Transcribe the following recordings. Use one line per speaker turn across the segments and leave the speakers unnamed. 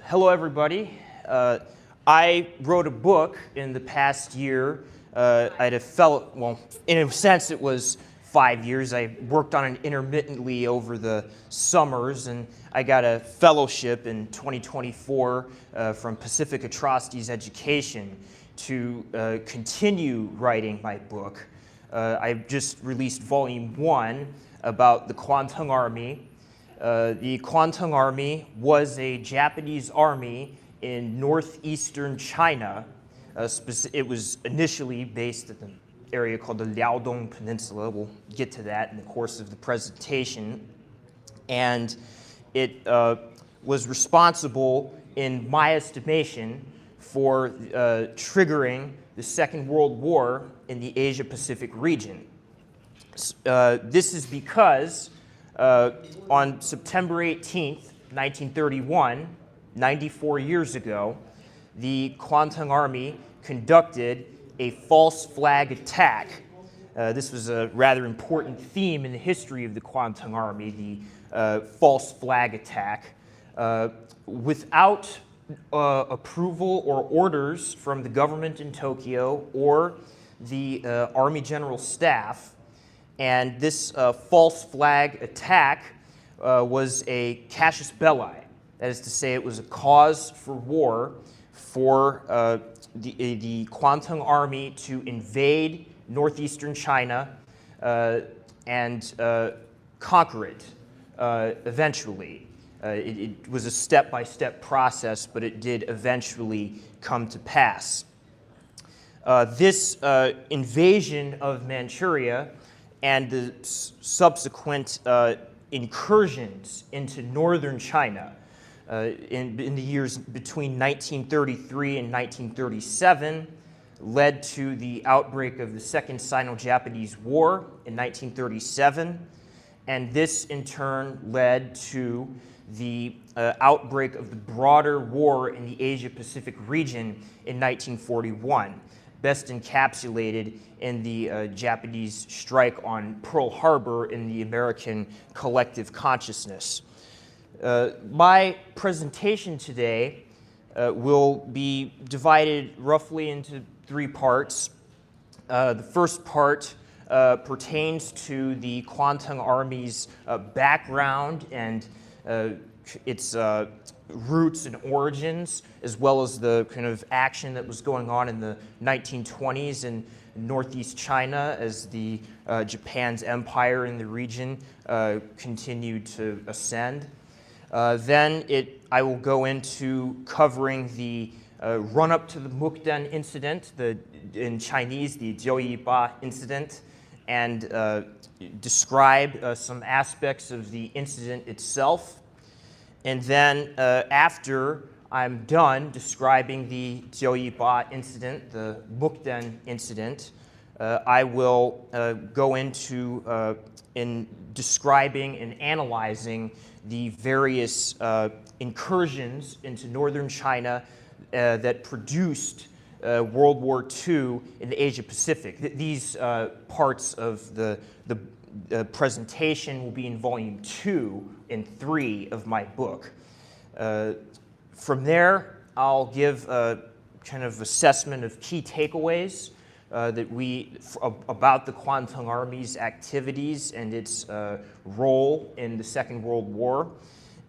Hello, everybody. I wrote a book in the past year. I had a fellow, well, in a sense, it was 5 years. I worked on it intermittently over the summers, and I got a fellowship in 2024 from Pacific Atrocities Education to continue writing my book. I just released volume 1 about the Kwantung Army. The Kwantung Army was a Japanese army in northeastern China. It was initially based at the area called the Liaodong Peninsula. We'll get to that in the course of the presentation. And it was responsible, in my estimation, for triggering the Second World War in the Asia-Pacific region. This is because on September 18th, 1931, 94 years ago, the Kwantung Army conducted a false flag attack. This was a rather important theme in the history of the Kwantung Army, the false flag attack. Without approval or orders from the government in Tokyo or the Army General Staff. And this false flag attack was a casus belli. That is to say, it was a cause for war for the Kwantung Army to invade northeastern China and conquer it eventually. It was a step-by-step process, but it did eventually come to pass. This invasion of Manchuria and the subsequent incursions into northern China in the years between 1933 and 1937 led to the outbreak of the Second Sino-Japanese War in 1937, and this in turn led to the outbreak of the broader war in the Asia-Pacific region in 1941. Best encapsulated in the Japanese strike on Pearl Harbor in the American collective consciousness. My presentation today will be divided roughly into 3 parts. The first part pertains to the Kwantung Army's background and its roots and origins, as well as the kind of action that was going on in the 1920s in northeast China as the Japan's empire in the region continued to ascend. Then I will go into covering the run-up to the Mukden incident, in Chinese, the Jiuyiba incident, and describe some aspects of the incident itself. And then after I'm done describing the Jiuyiba incident, the Mukden incident, I will go into in describing and analyzing the various incursions into northern China that produced World War II in the Asia-Pacific. These parts of the presentation will be in volume 2 and 3 of my book. From there, I'll give a kind of assessment of key takeaways about the Kwantung Army's activities and its role in the Second World War.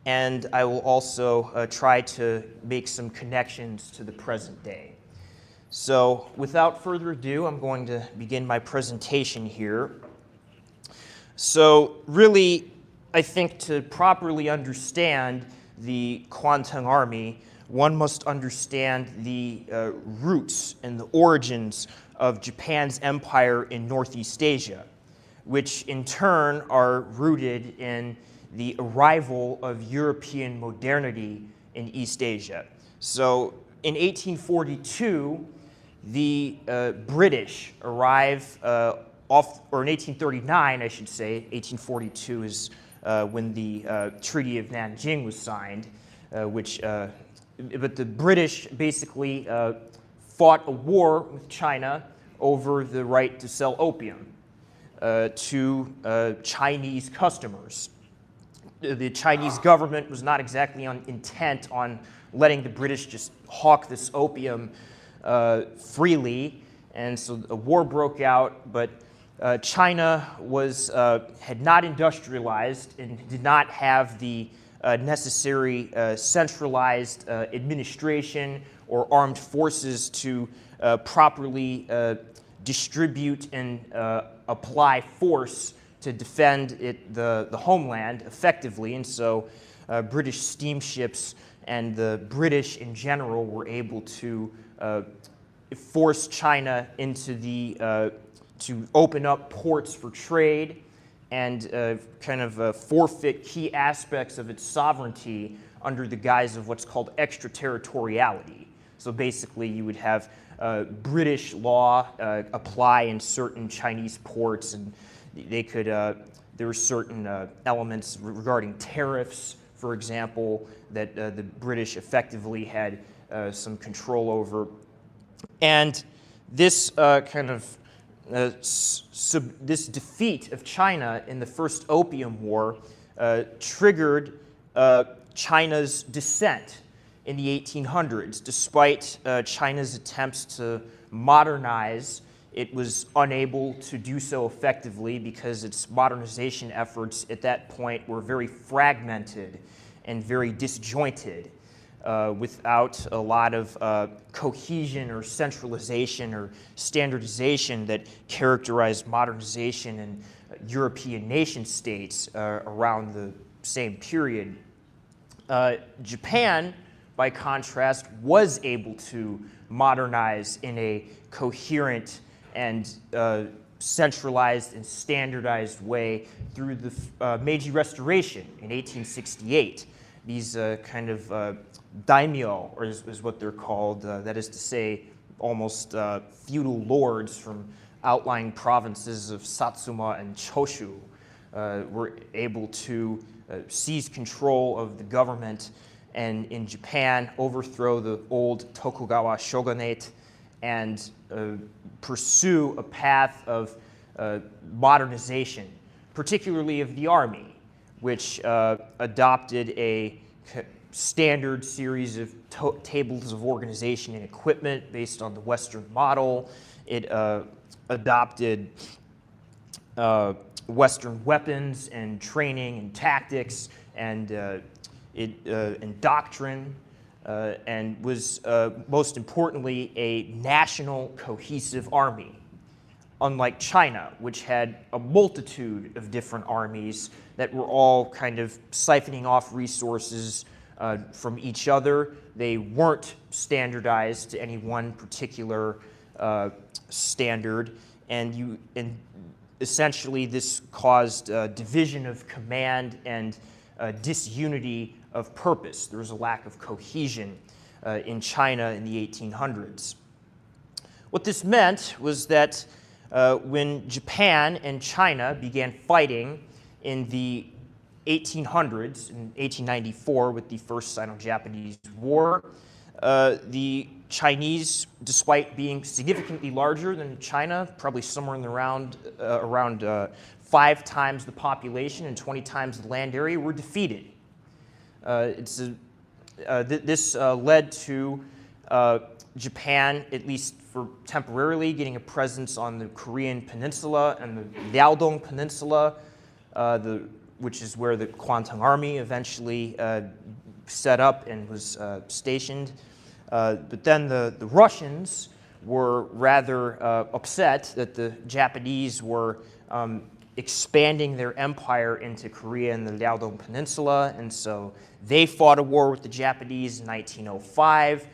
And I will also try to make some connections to the present day. So without further ado, I'm going to begin my presentation here. So really, I think to properly understand the Kwantung Army, one must understand the roots and the origins of Japan's empire in Northeast Asia, which in turn are rooted in the arrival of European modernity in East Asia. So in 1842, the British arrive or in 1839, I should say. 1842 is when the Treaty of Nanjing was signed, but the British basically fought a war with China over the right to sell opium to Chinese customers. the Chinese government was not exactly intent on letting the British just hawk this opium freely, and so a war broke out. But China had not industrialized and did not have the necessary centralized administration or armed forces to properly distribute and apply force to defend the homeland effectively. And so British steamships and the British in general were able to force China into to open up ports for trade and forfeit key aspects of its sovereignty under the guise of what's called extraterritoriality. So basically you would have British law apply in certain Chinese ports, and they could, there were certain elements regarding tariffs, for example, that the British effectively had some control over. And this this defeat of China in the First Opium War triggered China's descent in the 1800s. Despite China's attempts to modernize, it was unable to do so effectively because its modernization efforts at that point were very fragmented and very disjointed, without a lot of cohesion or centralization or standardization that characterized modernization in European nation states around the same period. Japan, by contrast, was able to modernize in a coherent and centralized and standardized way through the Meiji Restoration in 1868. These daimyo, or is what they're called, that is to say, almost feudal lords from outlying provinces of Satsuma and Choshu, were able to seize control of the government and in Japan overthrow the old Tokugawa shogunate and pursue a path of modernization, particularly of the army, which adopted a standard series of tables of organization and equipment based on the Western model. It adopted Western weapons and training and tactics and doctrine, and was most importantly a national cohesive army. Unlike China, which had a multitude of different armies that were all kind of siphoning off resources from each other. They weren't standardized to any one particular standard, and essentially this caused division of command and disunity of purpose. There was a lack of cohesion in China in the 1800s. What this meant was that when Japan and China began fighting in the 1800s, in 1894 with the First Sino-Japanese War, the Chinese, despite being significantly larger than China, probably somewhere in the around 5 times the population and 20 times the land area, were defeated. This led to Japan, at least for temporarily, getting a presence on the Korean Peninsula and the Liaodong Peninsula, which is where the Kwantung Army eventually set up and was stationed. But then the Russians were rather upset that the Japanese were expanding their empire into Korea and the Liaodong Peninsula, and so they fought a war with the Japanese in 1905.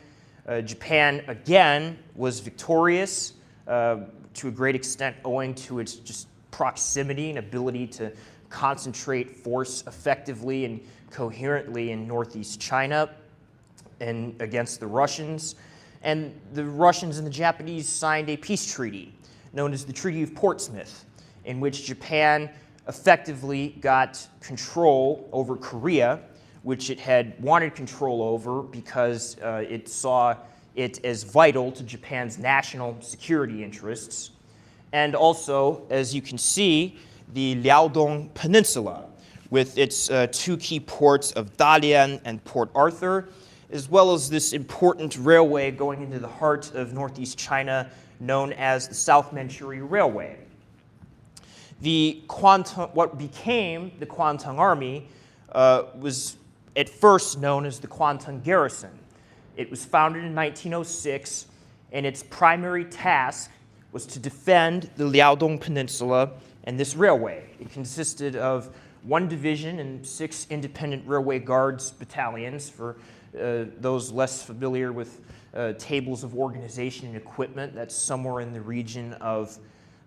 Japan, again, was victorious to a great extent owing to its just proximity and ability to concentrate force effectively and coherently in northeast China and against the Russians. And the Russians and the Japanese signed a peace treaty known as the Treaty of Portsmouth, in which Japan effectively got control over Korea, which it had wanted control over because it saw it as vital to Japan's national security interests. And also, as you can see, the Liaodong Peninsula, with its two key ports of Dalian and Port Arthur, as well as this important railway going into the heart of northeast China known as the South Manchuria Railway. What became the Kwantung Army was at first known as the Kwantung Garrison. It was founded in 1906, and its primary task was to defend the Liaodong Peninsula and this railway. It consisted of 1 division and 6 independent railway guards battalions. For those less familiar with tables of organization and equipment, that's somewhere in the region of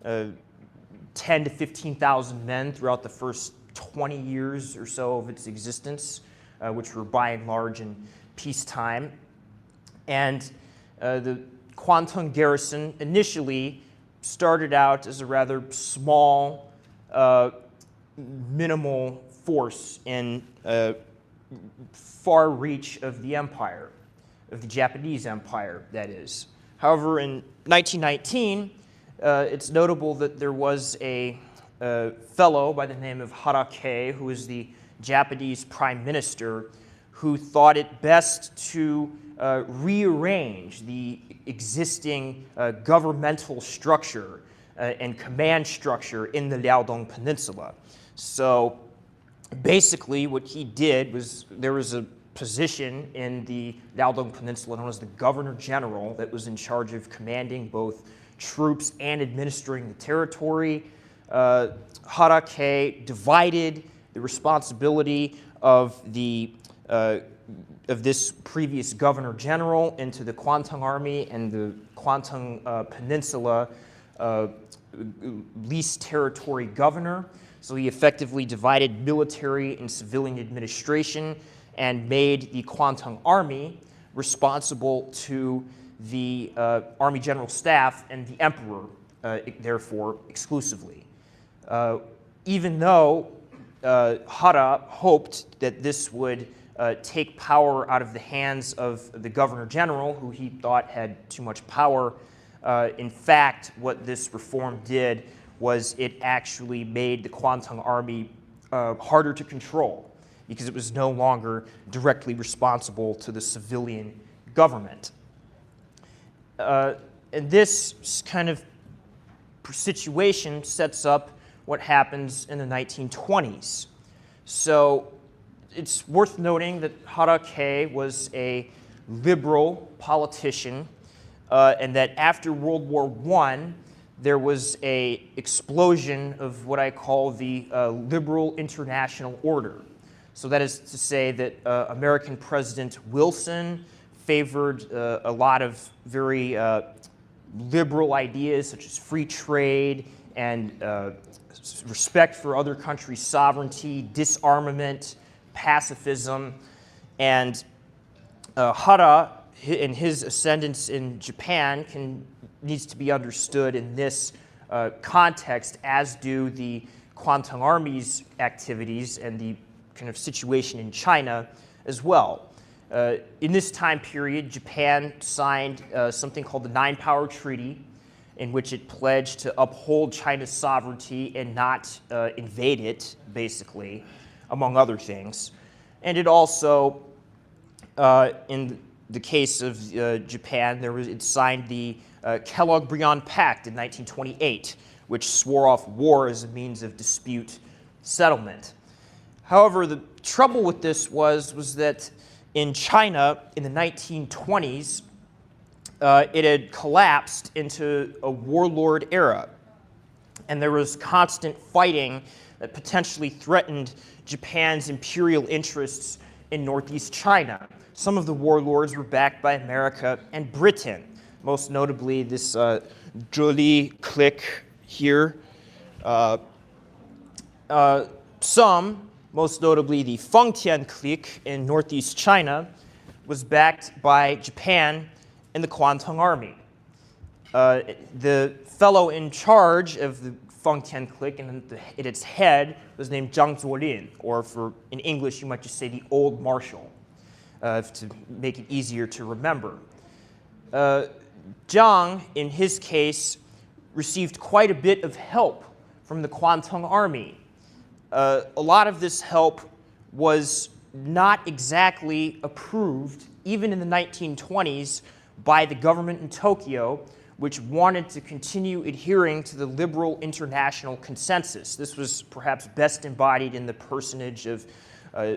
10 to 15,000 men throughout the first 20 years or so of its existence, which were by and large in peacetime. And the Kwantung Garrison initially started out as a rather small, minimal force in far reach of the empire, of the Japanese Empire, that is. However, in 1919, it's notable that there was a fellow by the name of Harake, who was the Japanese prime minister, who thought it best to rearrange the existing governmental structure and command structure in the Liaodong Peninsula. So basically what he did was, there was a position in the Liaodong Peninsula known as the Governor General that was in charge of commanding both troops and administering the territory. Harake divided the responsibility of this previous Governor General into the Kwantung Army and the Kwantung Peninsula least territory governor. So he effectively divided military and civilian administration and made the Kwantung Army responsible to the Army General Staff and the Emperor, therefore, exclusively. Even though Hara hoped that this would take power out of the hands of the Governor General, who he thought had too much power, in fact, what this reform did was it actually made the Kwantung Army harder to control, because it was no longer directly responsible to the civilian government. And this kind of situation sets up what happens in the 1920s. So it's worth noting that Harake was a liberal politician, and that after World War I, there was an explosion of what I call the liberal international order. So that is to say that American President Wilson favored a lot of very liberal ideas such as free trade and respect for other countries' sovereignty, disarmament, pacifism. And Hara and his ascendance in Japan needs to be understood in this context, as do the Kwantung Army's activities and the kind of situation in China as well. In this time period, Japan signed something called the Nine-Power Treaty, in which it pledged to uphold China's sovereignty and not invade it, basically, among other things. And it also, in the case of Japan, it signed the Kellogg-Briand Pact in 1928, which swore off war as a means of dispute settlement. However, the trouble with this was that in China in the 1920s, it had collapsed into a warlord era, and there was constant fighting that potentially threatened Japan's imperial interests in northeast China. Some of the warlords were backed by America and Britain, most notably this Zhili clique here. Some, most notably the Fengtian clique in northeast China, was backed by Japan and the Kwantung Army. The fellow in charge of the Fengtian clique and at its head was named Zhang Zuolin, or in English you might just say the Old Marshal, to make it easier to remember. Zhang, in his case, received quite a bit of help from the Kwantung Army. a lot of this help was not exactly approved, even in the 1920s, by the government in Tokyo, which wanted to continue adhering to the liberal international consensus. This was perhaps best embodied in the personage of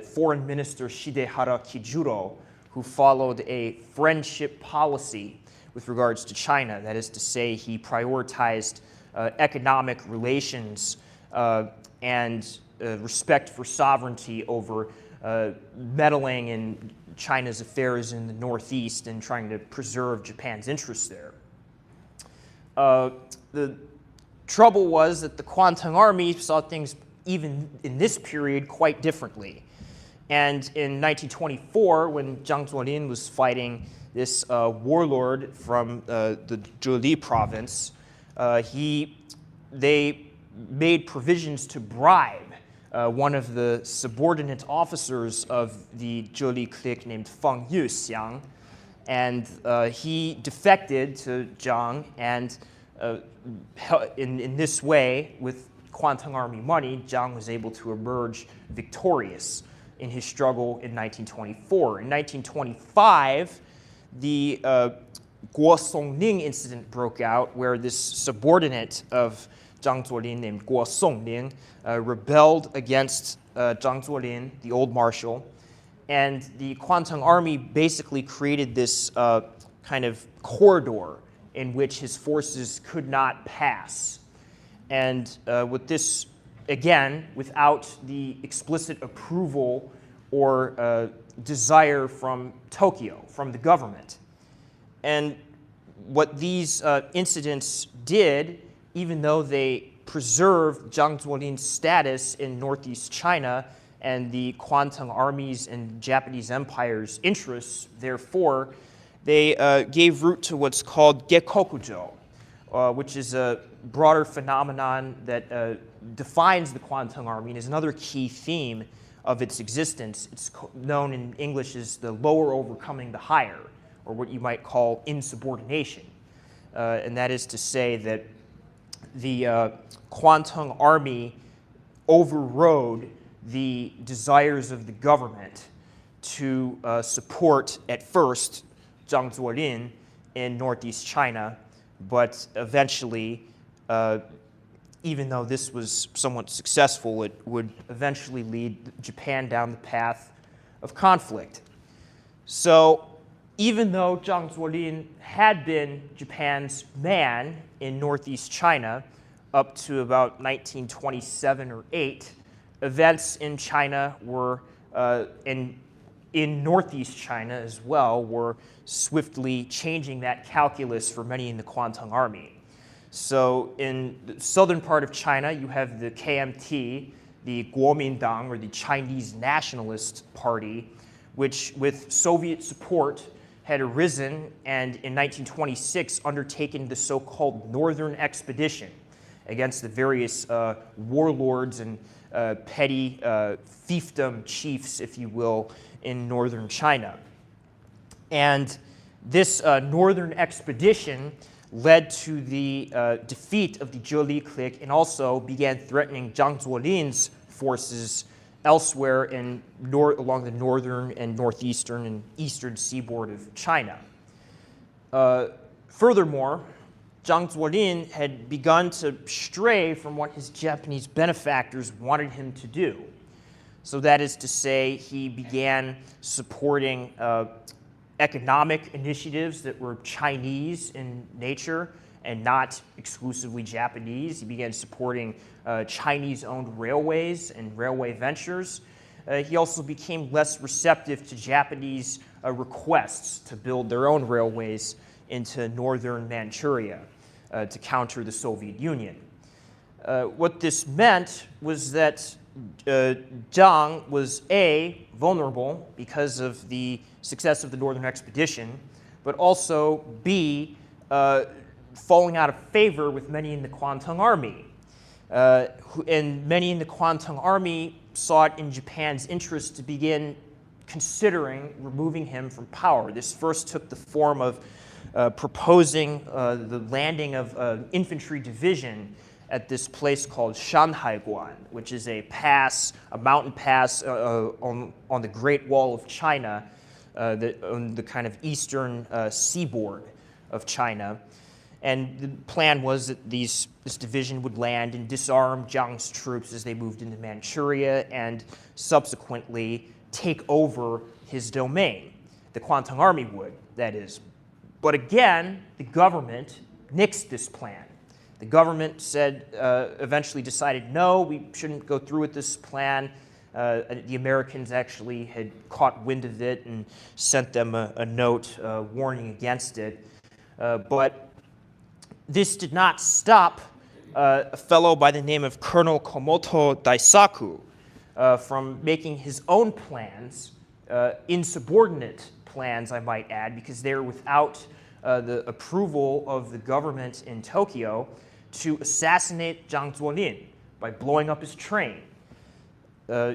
Foreign Minister Shidehara Kijuro, who followed a friendship policy with regards to China. That is to say, he prioritized economic relations and respect for sovereignty over meddling in China's affairs in the Northeast and trying to preserve Japan's interests there. The trouble was that the Kwantung Army saw things, even in this period, quite differently. And in 1924, when Zhang Zuolin was fighting this warlord from the Zhili province, they made provisions to bribe one of the subordinate officers of the Zhili clique named Feng Yuxiang, and he defected to Zhang, and in this way, with Kwantung Army money, Zhang was able to emerge victorious in his struggle in 1924. In 1925, the Guo Songling incident broke out, where this subordinate of Zhang Zuolin named Guo Songling rebelled against Zhang Zuolin, the old marshal, and the Kwantung Army basically created this kind of corridor in which his forces could not pass. And with this, again, without the explicit approval or desire from Tokyo, from the government. And what these incidents did, even though they preserved Zhang Zuolin's status in northeast China and the Kwantung Army's and Japanese Empire's interests, therefore, they gave root to what's called Gekokujo, which is a broader phenomenon that defines the Kwantung Army and is another key theme of its existence. It's known in English as the lower overcoming the higher, or what you might call insubordination. And that is to say that the Kwantung Army overrode the desires of the government to support, at first, Zhang Zuolin in northeast China, but eventually, even though this was somewhat successful, it would eventually lead Japan down the path of conflict. So even though Zhang Zuolin had been Japan's man in northeast China up to about 1927 or 8, events in China were, in northeast China as well, were swiftly changing that calculus for many in the Kwantung Army. So in the southern part of China, you have the KMT, the Kuomintang, or the Chinese Nationalist Party, which with Soviet support had arisen and in 1926 undertaken the so-called Northern Expedition against the various warlords and petty fiefdom chiefs, if you will, in northern China. And this northern expedition led to the defeat of the Zhili clique and also began threatening Zhang Zuolin's forces elsewhere along the northern and northeastern and eastern seaboard of China. Furthermore, Zhang Zuolin had begun to stray from what his Japanese benefactors wanted him to do. So that is to say, he began supporting economic initiatives that were Chinese in nature and not exclusively Japanese. He began supporting Chinese-owned railways and railway ventures. He also became less receptive to Japanese requests to build their own railways into northern Manchuria to counter the Soviet Union. What this meant was that Zhang was A, vulnerable because of the success of the Northern Expedition, but also B, falling out of favor with many in the Kwantung Army. And many in the Kwantung Army saw it in Japan's interest to begin considering removing him from power. This first took the form of proposing the landing of an infantry division at this place called Shanhaiguan, which is a pass, a mountain pass on the Great Wall of China, on the kind of eastern seaboard of China. And the plan was that this division would land and disarm Jiang's troops as they moved into Manchuria and subsequently take over his domain. The Kwantung Army would, that is. But again, the government nixed this plan. The government said, eventually decided, no, we shouldn't go through with this plan. The Americans actually had caught wind of it and sent them a note warning against it. But this did not stop a fellow by the name of Colonel Komoto Daisaku from making his own plans, insubordinate plans, I might add, because they were without the approval of the government in Tokyo, to assassinate Zhang Zuolin by blowing up his train.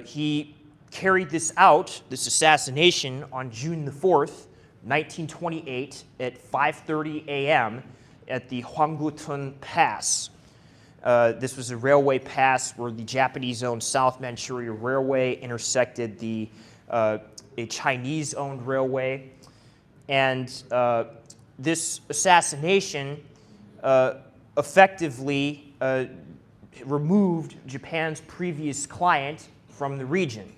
He carried this out, this assassination, on June the 4th, 1928 at 5:30 a.m. at the Huanggutun Pass. This was a railway pass where the Japanese-owned South Manchuria Railway intersected a Chinese-owned railway. And this assassination effectively removed Japan's previous client from the region.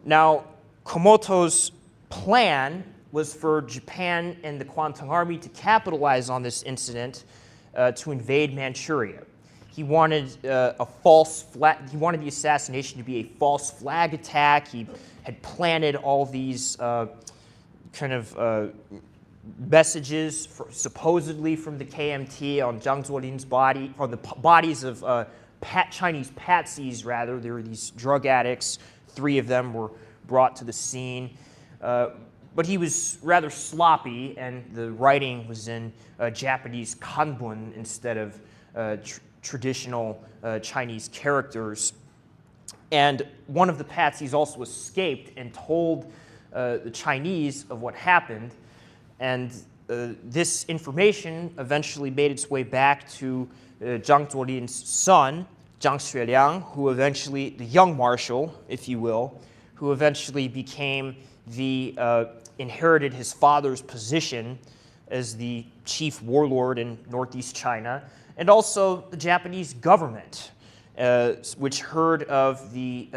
Now, Komoto's plan was for Japan and the Kwantung Army to capitalize on this incident to invade Manchuria. He wanted he wanted the assassination to be a false flag attack. He had planted all these messages supposedly from the KMT on Zhang Zuolin's body, or the bodies of Chinese patsies, rather. There were these drug addicts. 3 of them were brought to the scene. But he was rather sloppy, and the writing was in Japanese kanbun instead of traditional Chinese characters. And one of the patsies also escaped and told the Chinese of what happened. And this information eventually made its way back to Zhang Zuolin's son, Zhang Xueliang, who eventually, the young marshal, if you will, who eventually became inherited his father's position as the chief warlord in northeast China, and also the Japanese government, which heard of the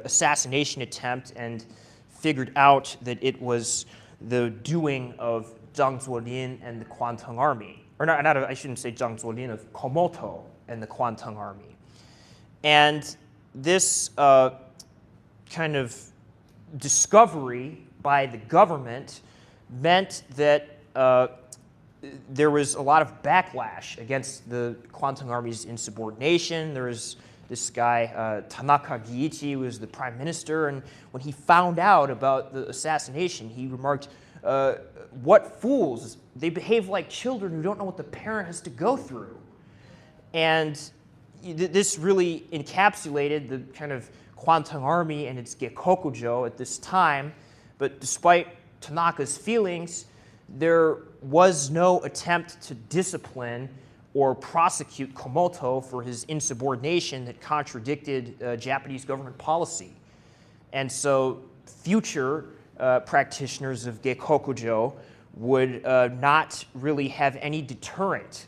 assassination attempt and figured out that it was the doing of Zhang Zuolin and the Kwantung Army. Or not, I shouldn't say Zhang Zuolin, of Komoto and the Kwantung Army. And this kind of discovery by the government meant that there was a lot of backlash against the Kwantung Army's insubordination. There was this guy, Tanaka Giichi, who was the prime minister, and when he found out about the assassination, he remarked, what fools, they behave like children who don't know what the parent has to go through. And this really encapsulated the kind of Kwantung Army and its Gekokujo at this time. But despite Tanaka's feelings, there was no attempt to discipline or prosecute Komoto for his insubordination that contradicted Japanese government policy. And so future practitioners of Gekokujo would not really have any deterrent,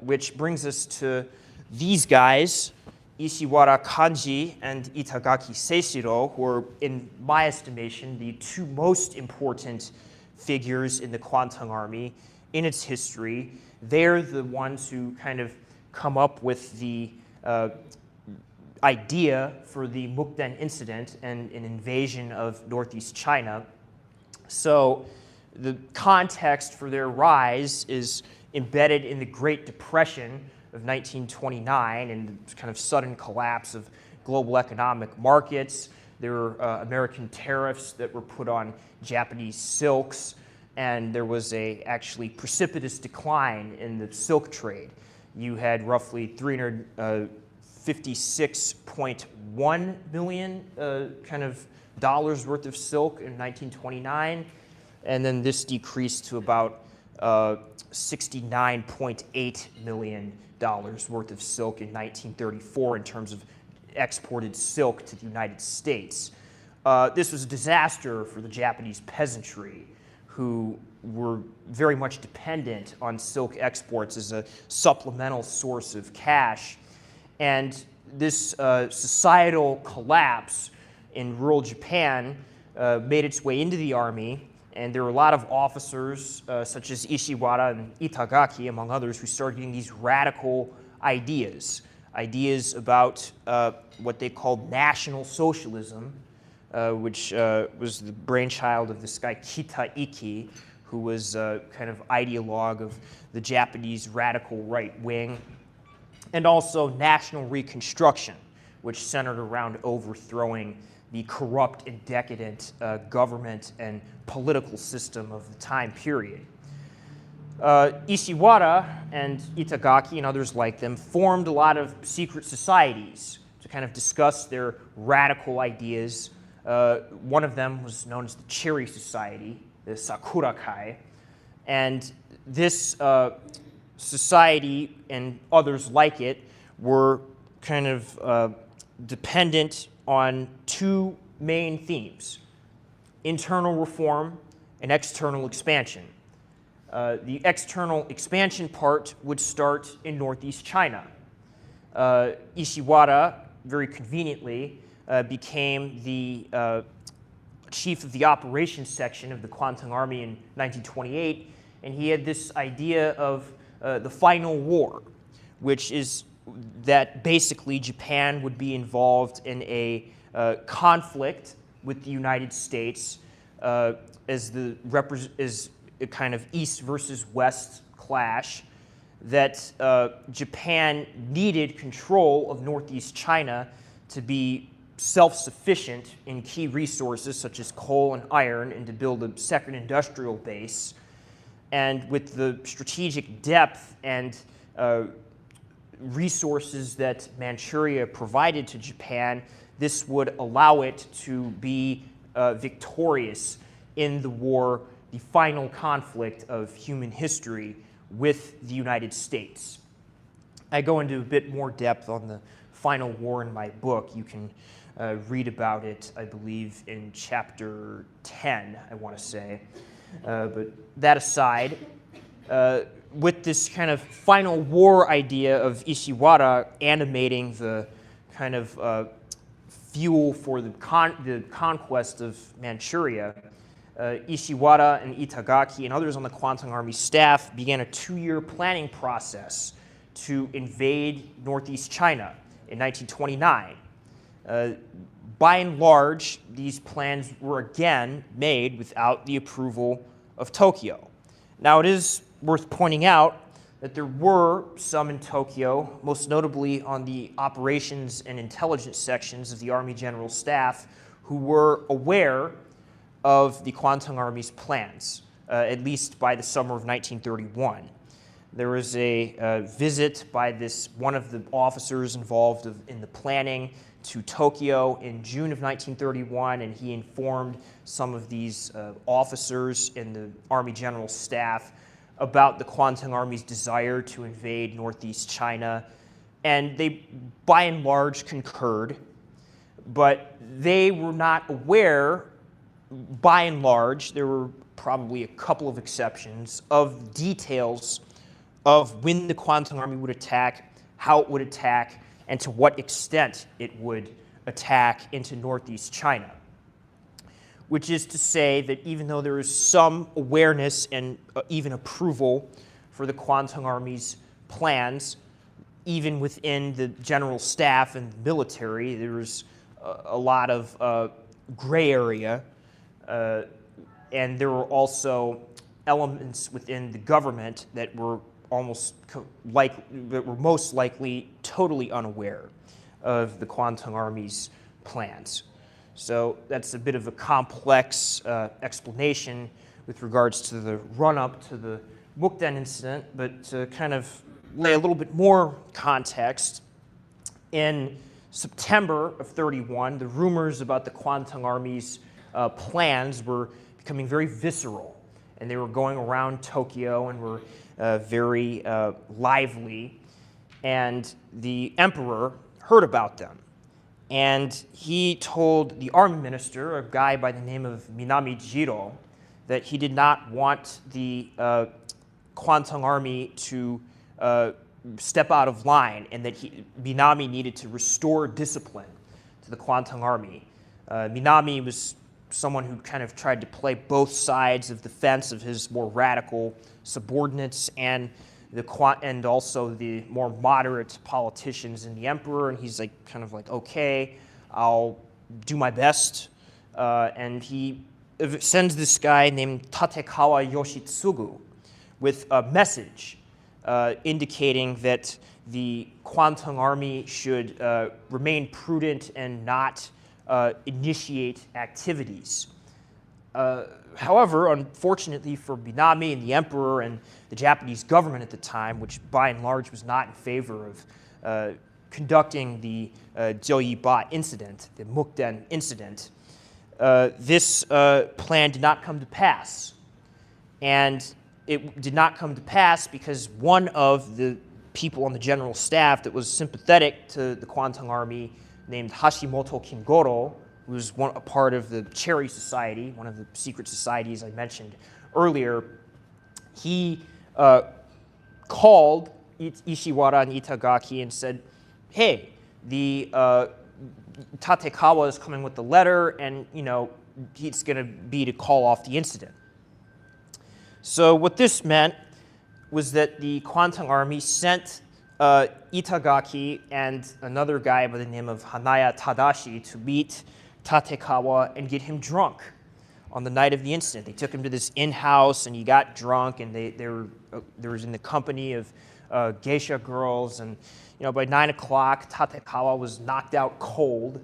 which brings us to these guys, Ishiwara Kanji and Itagaki Seishiro, who are, in my estimation, the 2 most important figures in the Kwantung Army in its history. They're the ones who kind of come up with the idea for the Mukden incident and an invasion of northeast China. So the context for their rise is embedded in the Great Depression of 1929 and the kind of sudden collapse of global economic markets. There were American tariffs that were put on Japanese silks, and there was a actually precipitous decline in the silk trade. You had roughly 356.1 million dollars worth of silk in 1929, and then this decreased to about $69.8 million worth of silk in 1934 in terms of exported silk to the United States. This was a disaster for the Japanese peasantry, who were very much dependent on silk exports as a supplemental source of cash. And this societal collapse in rural Japan made its way into the army, and there were a lot of officers, such as Ishiwara and Itagaki, among others, who started getting these radical ideas about what they called National Socialism, which was the brainchild of this guy Kita Iki, who was kind of ideologue of the Japanese radical right wing, and also National Reconstruction, which centered around overthrowing the corrupt and decadent government and political system of the time period. Ishiwara and Itagaki and others like them formed a lot of secret societies to kind of discuss their radical ideas. One of them was known as the Cherry Society, the Sakurakai, and this society and others like it were kind of dependent on two main themes: internal reform and external expansion. The external expansion part would start in northeast China. Ishiwara, very conveniently, became the chief of the operations section of the Kwantung Army in 1928, and he had this idea of the final war, which is that basically Japan would be involved in a conflict with the United States as a kind of East versus West clash, that Japan needed control of northeast China to be self-sufficient in key resources such as coal and iron, and to build a second industrial base. And with the strategic depth and resources that Manchuria provided to Japan, this would allow it to be victorious in the war, the final conflict of human history with the United States. I go into a bit more depth on the final war in my book. You can read about it, I believe, in chapter 10, I want to say. But that aside, with this kind of final war idea of Ishiwara animating the kind of fuel for the conquest of Manchuria, Ishiwara and Itagaki and others on the Kwantung Army staff began a 2-year planning process to invade northeast China in 1929. By and large, these plans were again made without the approval of Tokyo. Now, it is worth pointing out that there were some in Tokyo, most notably on the operations and intelligence sections of the Army General Staff, who were aware of the Kwantung Army's plans, at least by the summer of 1931. There was a visit by one of the officers involved in the planning to Tokyo in June of 1931, and he informed some of these officers in the Army General Staff about the Kwantung Army's desire to invade northeast China, and they, by and large, concurred, but they were not aware, by and large, there were probably a couple of exceptions, of details of when the Kwantung Army would attack, how it would attack, and to what extent it would attack into northeast China. Which is to say that even though there is some awareness and even approval for the Kwantung Army's plans, even within the general staff and the military, there was a lot of gray area, and there were also elements within the government that were most likely totally unaware of the Kwantung Army's plans. So that's a bit of a complex explanation with regards to the run-up to the Mukden incident, but to kind of lay a little bit more context, in September of 31, the rumors about the Kwantung Army's plans were becoming very visceral, and they were going around Tokyo and were very lively. And the emperor heard about them. And he told the army minister, a guy by the name of Minami Jiro, that he did not want the Kwantung Army to step out of line, and that Minami needed to restore discipline to the Kwantung Army. Minami was someone who kind of tried to play both sides of the fence of his more radical subordinates and also the more moderate politicians in the emperor, and he's like kind of like, okay, I'll do my best, and he sends this guy named Tatekawa Yoshitsugu with a message indicating that the Kwantung Army should remain prudent and not initiate activities. However, unfortunately for Minami and the emperor and the Japanese government at the time, which by and large was not in favor of conducting the Joiba incident, the Mukden incident, this plan did not come to pass. And it did not come to pass because one of the people on the general staff that was sympathetic to the Kwantung Army, named Hashimoto Kingoro, who was a part of the Cherry Society, one of the secret societies I mentioned earlier, he called Ishiwara and Itagaki and said, hey, the Tatekawa is coming with the letter, and it's going to be to call off the incident. So what this meant was that the Kwantung Army sent Itagaki and another guy by the name of Hanaya Tadashi to meet Tatekawa and get him drunk on the night of the incident. They took him to this inn-house, and he got drunk, and they was in the company of geisha girls, and by 9 o'clock, Tatekawa was knocked out cold,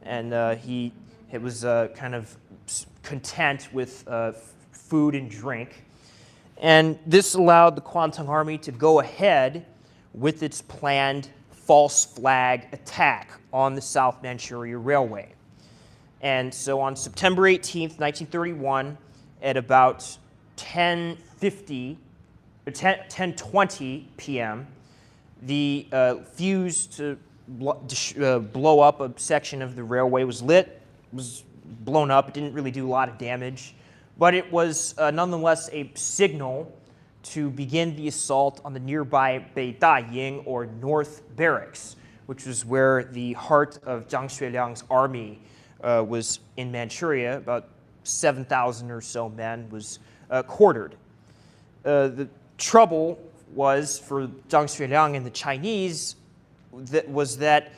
and he was kind of content with food and drink. And this allowed the Kwantung Army to go ahead with its planned false flag attack on the South Manchuria Railway. And so on September 18th, 1931, at about 10:20 p.m., the fuse to blow up a section of the railway was blown up. It didn't really do a lot of damage, but it was nonetheless a signal to begin the assault on the nearby Beidaying, or North Barracks, which was where the heart of Zhang Xueliang's army was in Manchuria. About 7,000 or so men was quartered. The trouble was for Zhang Xueliang and the Chinese that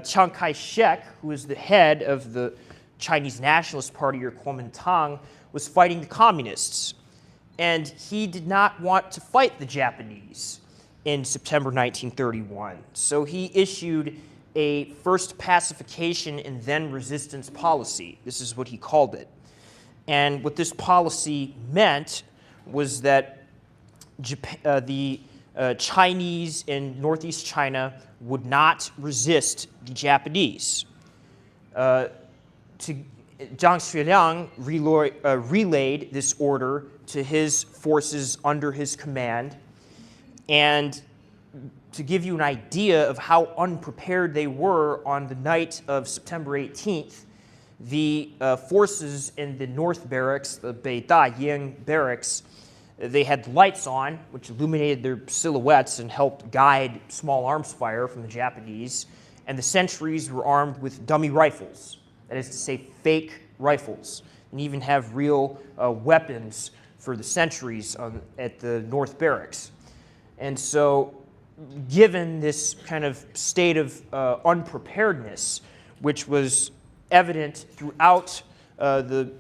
Chiang Kai-shek, who was the head of the Chinese Nationalist Party, or Kuomintang, was fighting the communists. And he did not want to fight the Japanese in September 1931. So he issued a first pacification and then resistance policy. This is what he called it. And what this policy meant was that the Chinese in northeast China would not resist the Japanese. Zhang Xueliang relayed this order to his forces under his command. And to give you an idea of how unprepared they were on the night of September 18th, the forces in the North Barracks, the Beidaying Barracks, they had lights on, which illuminated their silhouettes and helped guide small arms fire from the Japanese. And the sentries were armed with dummy rifles, that is to say, fake rifles, and even have real weapons for the sentries at the North Barracks. And so, given this kind of state of unpreparedness, which was evident throughout the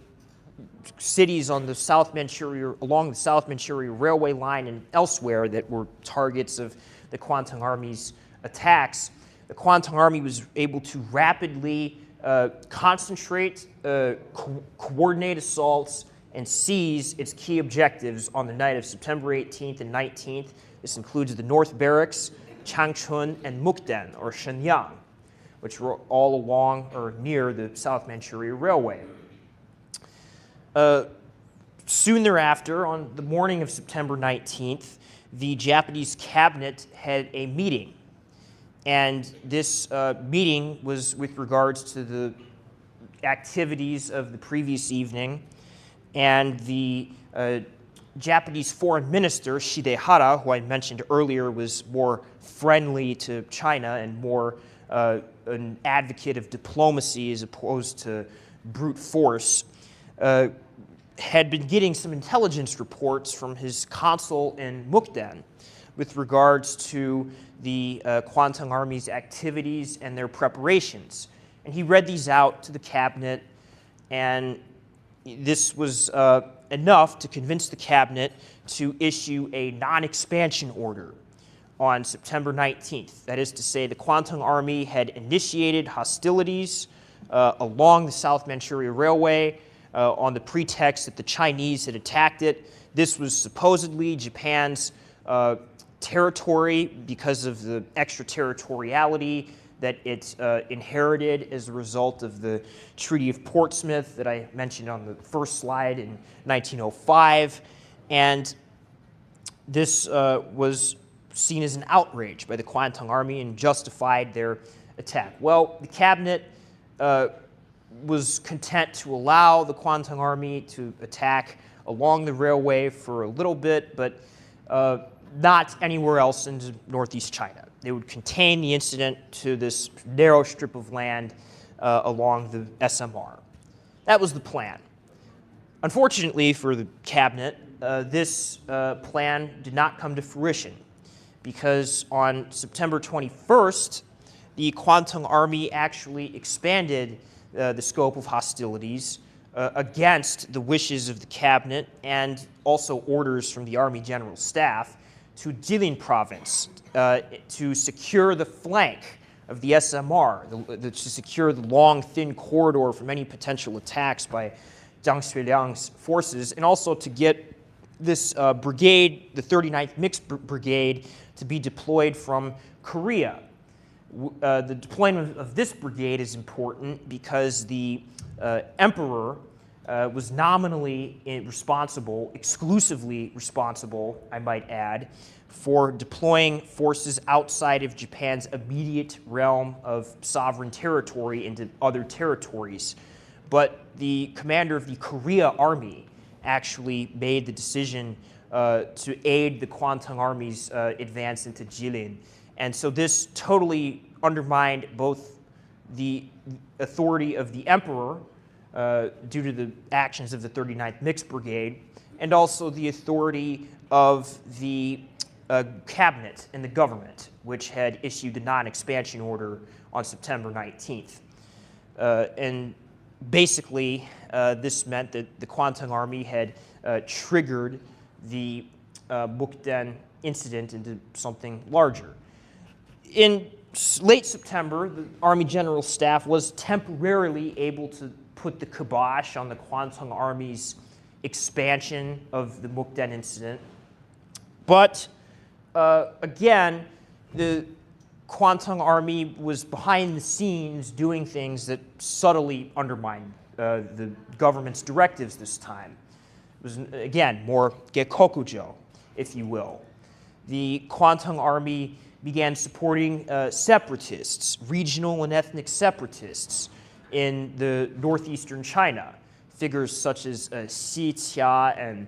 cities on the South Manchuria, along the South Manchuria Railway line and elsewhere that were targets of the Kwantung Army's attacks, the Kwantung Army was able to rapidly concentrate, coordinate assaults, and seize its key objectives on the night of September 18th and 19th. This includes the North Barracks, Changchun, and Mukden, or Shenyang, which were all along or near the South Manchuria Railway. Soon thereafter, on the morning of September 19th, the Japanese cabinet had a meeting. And this meeting was with regards to the activities of the previous evening. And the Japanese foreign minister, Shidehara, who I mentioned earlier, was more friendly to China and more an advocate of diplomacy as opposed to brute force, had been getting some intelligence reports from his consul in Mukden with regards to the Kwantung Army's activities and their preparations. And he read these out to the cabinet, and this was enough to convince the cabinet to issue a non-expansion order on September 19th. That is to say, the Kwantung Army had initiated hostilities along the South Manchuria Railway on the pretext that the Chinese had attacked it. This was supposedly Japan's territory because of the extraterritoriality that it inherited as a result of the Treaty of Portsmouth that I mentioned on the first slide in 1905. And this was seen as an outrage by the Kwantung Army and justified their attack. Well, the cabinet was content to allow the Kwantung Army to attack along the railway for a little bit, but not anywhere else into northeast China. They would contain the incident to this narrow strip of land along the SMR. That was the plan. Unfortunately for the cabinet, this plan did not come to fruition, because on September 21st, the Kwantung Army actually expanded the scope of hostilities against the wishes of the cabinet and also orders from the Army General Staff to Jilin province to secure the flank of the SMR, to secure the long, thin corridor from any potential attacks by Zhang Xueliang's forces, and also to get this brigade, the 39th Mixed Brigade, to be deployed from Korea. The deployment of this brigade is important because the emperor was nominally responsible, exclusively responsible, I might add, for deploying forces outside of Japan's immediate realm of sovereign territory into other territories. But the commander of the Korea Army actually made the decision to aid the Kwantung Army's advance into Jilin. And so this totally undermined both the authority of the emperor due to the actions of the 39th Mixed Brigade, and also the authority of the cabinet and the government, which had issued the non-expansion order on September 19th. And basically, this meant that the Kwantung Army had triggered the Mukden incident into something larger. In late September, the Army General Staff was temporarily able to put the kibosh on the Kwantung Army's expansion of the Mukden incident. But again, the Kwantung Army was behind the scenes doing things that subtly undermined the government's directives this time. It was, again, more gekokujo, if you will. The Kwantung Army began supporting separatists, regional and ethnic separatists in the northeastern China. Figures such as Xi Qia and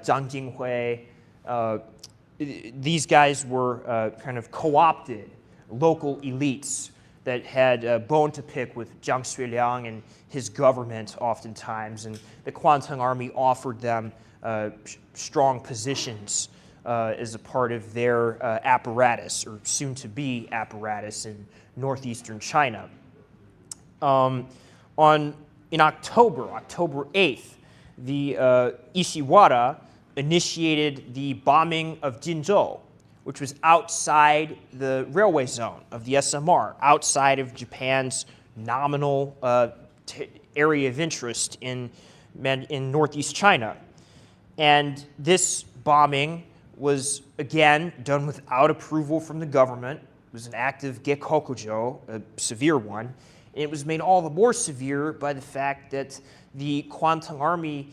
Zhang Jinghui. These guys were kind of co-opted local elites that had a bone to pick with Zhang Xueliang and his government oftentimes, and the Kwantung Army offered them strong positions as a part of their apparatus, or soon-to-be apparatus, in northeastern China. In October 8th, the Ishiwara initiated the bombing of Jinzhou, which was outside the railway zone of the SMR, outside of Japan's nominal area of interest in northeast China. And this bombing was, again, done without approval from the government. It was an act of gekokujo, a severe one. And it was made all the more severe by the fact that the Kwantung Army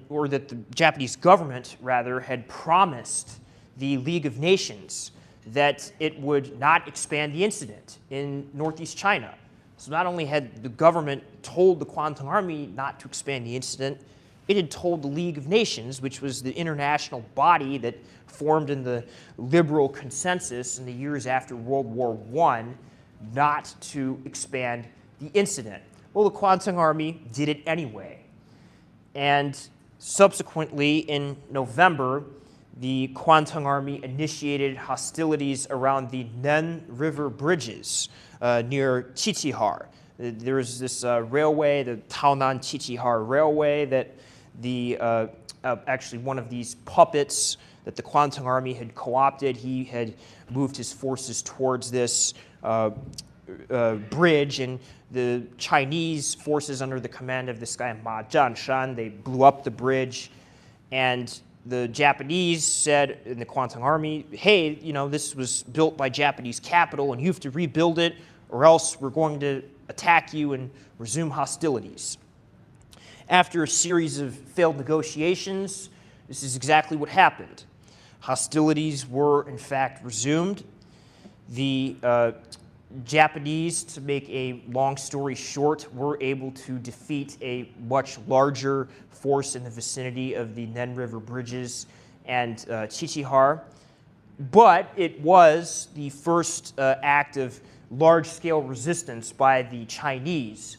or that the Japanese government, rather, had promised the League of Nations that it would not expand the incident in northeast China. So not only had the government told the Kwantung Army not to expand the incident, it had told the League of Nations, which was the international body that formed in the liberal consensus in the years after World War I, not to expand the incident. Well, the Kwantung Army did it anyway. And subsequently, in November, the Kwantung Army initiated hostilities around the Nen River bridges near Qiqihar. There was this railway, the Taonan-Qiqihar Railway, that actually one of these puppets that the Kwantung Army had co-opted, he had moved his forces towards this bridge, and the Chinese forces under the command of this guy Ma Zhanshan, they blew up the bridge, and the Japanese said in the Kwantung Army, hey, you know, this was built by Japanese capital and you have to rebuild it or else we're going to attack you and resume hostilities. After a series of failed negotiations, this is exactly what happened. Hostilities were, in fact, resumed. The Japanese, to make a long story short, were able to defeat a much larger force in the vicinity of the Nen River bridges and Qiqihar. But it was the first act of large-scale resistance by the Chinese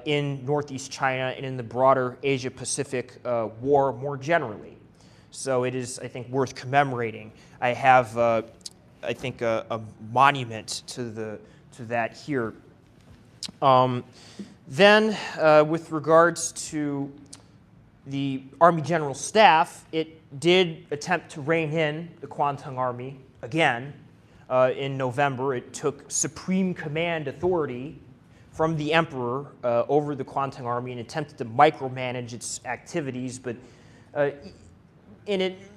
in northeast China and in the broader Asia-Pacific war more generally. So it is, I think, worth commemorating. I have, I think, a monument to that here. Then, with regards to the Army General Staff, it did attempt to rein in the Kwantung Army again. In November, it took supreme command authority from the emperor over the Kwantung Army and attempted to micromanage its activities, but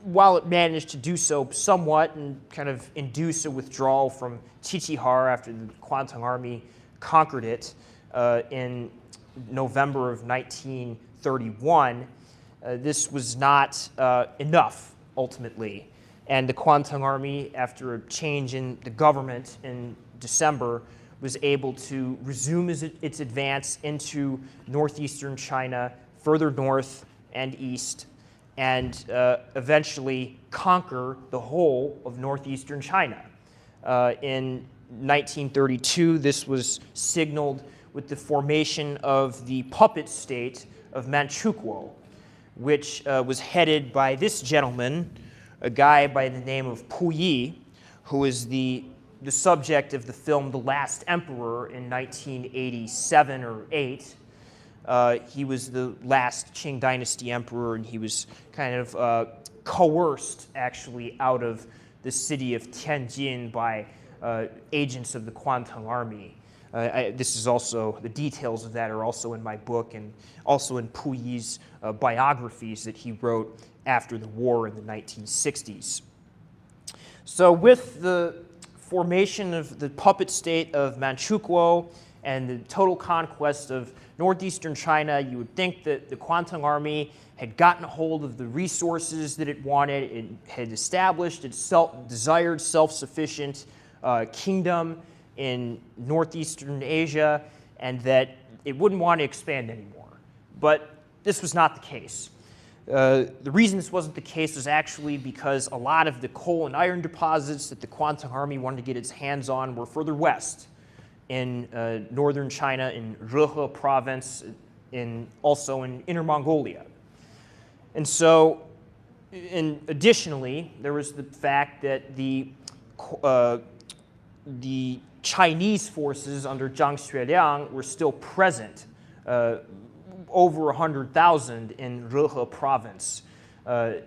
while it managed to do so somewhat and kind of induce a withdrawal from Qiqihar after the Kwantung Army conquered it in November of 1931, this was not enough, ultimately. And the Kwantung Army, after a change in the government in December, was able to resume its advance into northeastern China, further north and east, and eventually conquer the whole of northeastern China. In 1932, this was signaled with the formation of the puppet state of Manchuria, which was headed by this gentleman, a guy by the name of Puyi, who is the subject of the film The Last Emperor in 1987 or 8. He was the last Qing Dynasty emperor, and he was kind of coerced, actually, out of the city of Tianjin by agents of the Kwantung Army. This is also, the details of that are also in my book and also in Puyi's biographies that he wrote after the war in the 1960s. So with the formation of the puppet state of Manchukuo and the total conquest of northeastern China, you would think that the Kwantung Army had gotten a hold of the resources that it wanted. It had established its desired self-sufficient kingdom in northeastern Asia, and that it wouldn't want to expand anymore. But this was not the case. The reason this wasn't the case was actually because a lot of the coal and iron deposits that the Kwantung Army wanted to get its hands on were further west in northern China, in Rehe province, also in Inner Mongolia. And so, additionally, there was the fact that the Chinese forces under Zhang Xueliang were still present, over 100,000 in Rehe province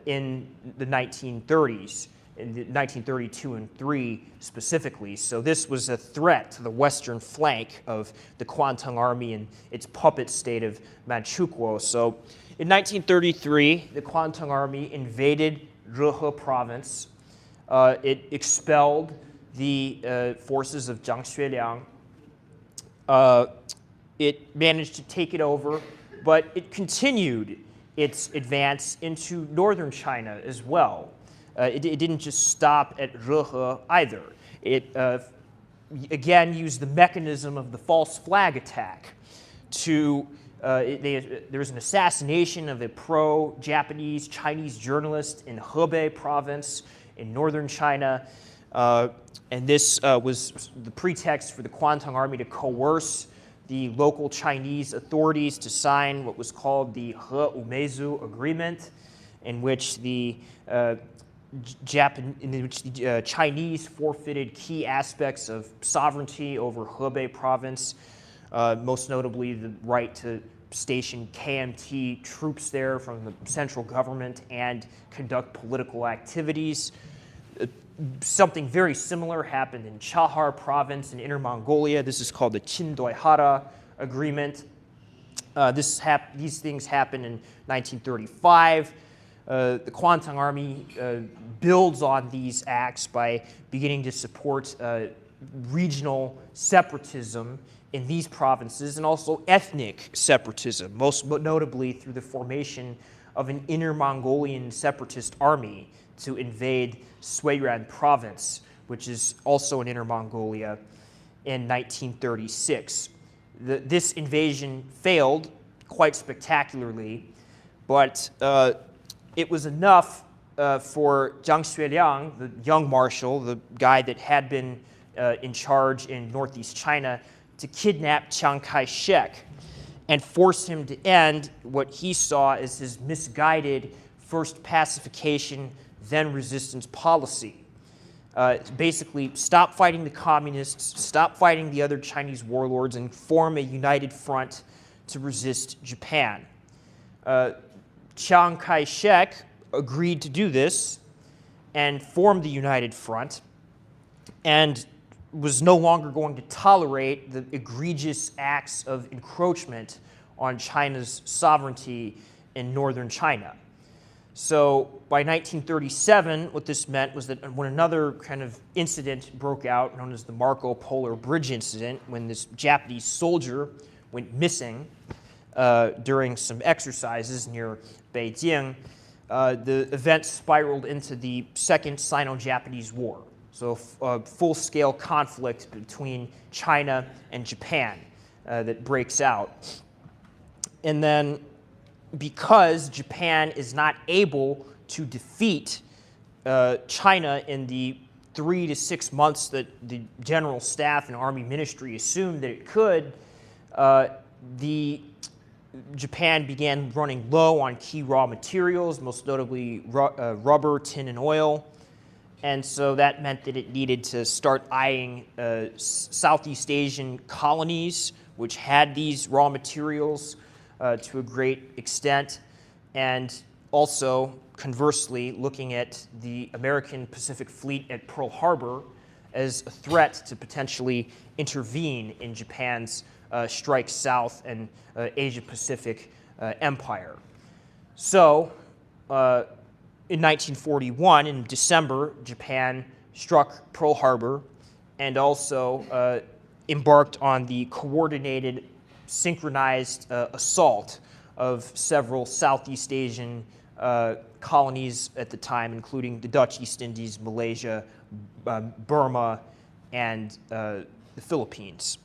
in the 1930s, in 1932 and 3 specifically. So this was a threat to the western flank of the Kwantung Army and its puppet state of Manchukuo. So in 1933, the Kwantung Army invaded Rehe province. It expelled the forces of Zhang Xueliang. It managed to take it over, but it continued its advance into northern China as well. It didn't just stop at Rehe either. It again used the mechanism of the false flag attack to, there was an assassination of a pro-Japanese Chinese journalist in Hebei province in northern China, and this was the pretext for the Kwantung Army to coerce the local Chinese authorities to sign what was called the He Umezu Agreement, in which the Chinese forfeited key aspects of sovereignty over Hebei province, most notably the right to station KMT troops there from the central government and conduct political activities. Something very similar happened in Chahar province in Inner Mongolia. This is called the Chindoihara Agreement. These things happened in 1935. The Kwantung Army builds on these acts by beginning to support regional separatism in these provinces and also ethnic separatism, most notably through the formation of an Inner Mongolian separatist army to invade Suiyuan province, which is also in Inner Mongolia, in 1936. This invasion failed quite spectacularly, but it was enough for Jiang Xueliang, the young marshal, the guy that had been in charge in northeast China, to kidnap Chiang Kai-shek and force him to end what he saw as his misguided first pacification, then resistance policy. Basically, stop fighting the communists, stop fighting the other Chinese warlords, and form a united front to resist Japan. Chiang Kai-shek agreed to do this and formed the united front and was no longer going to tolerate the egregious acts of encroachment on China's sovereignty in northern China. So by 1937, what this meant was that when another kind of incident broke out, known as the Marco Polo Bridge incident, when this Japanese soldier went missing during some exercises near Beijing, the event spiraled into the Second Sino-Japanese War. So a full-scale conflict between China and Japan that breaks out. And then because Japan is not able to defeat China in the 3 to 6 months that the General Staff and Army Ministry assumed that it could, Japan began running low on key raw materials, most notably rubber, tin, and oil. And so that meant that it needed to start eyeing Southeast Asian colonies, which had these raw materials to a great extent, and also, conversely, looking at the American Pacific Fleet at Pearl Harbor as a threat to potentially intervene in Japan's strike south and Asia-Pacific empire. So, in 1941, in December, Japan struck Pearl Harbor and also embarked on the coordinated, synchronized assault of several Southeast Asian colonies at the time, including the Dutch East Indies, Malaysia, Burma, and the Philippines.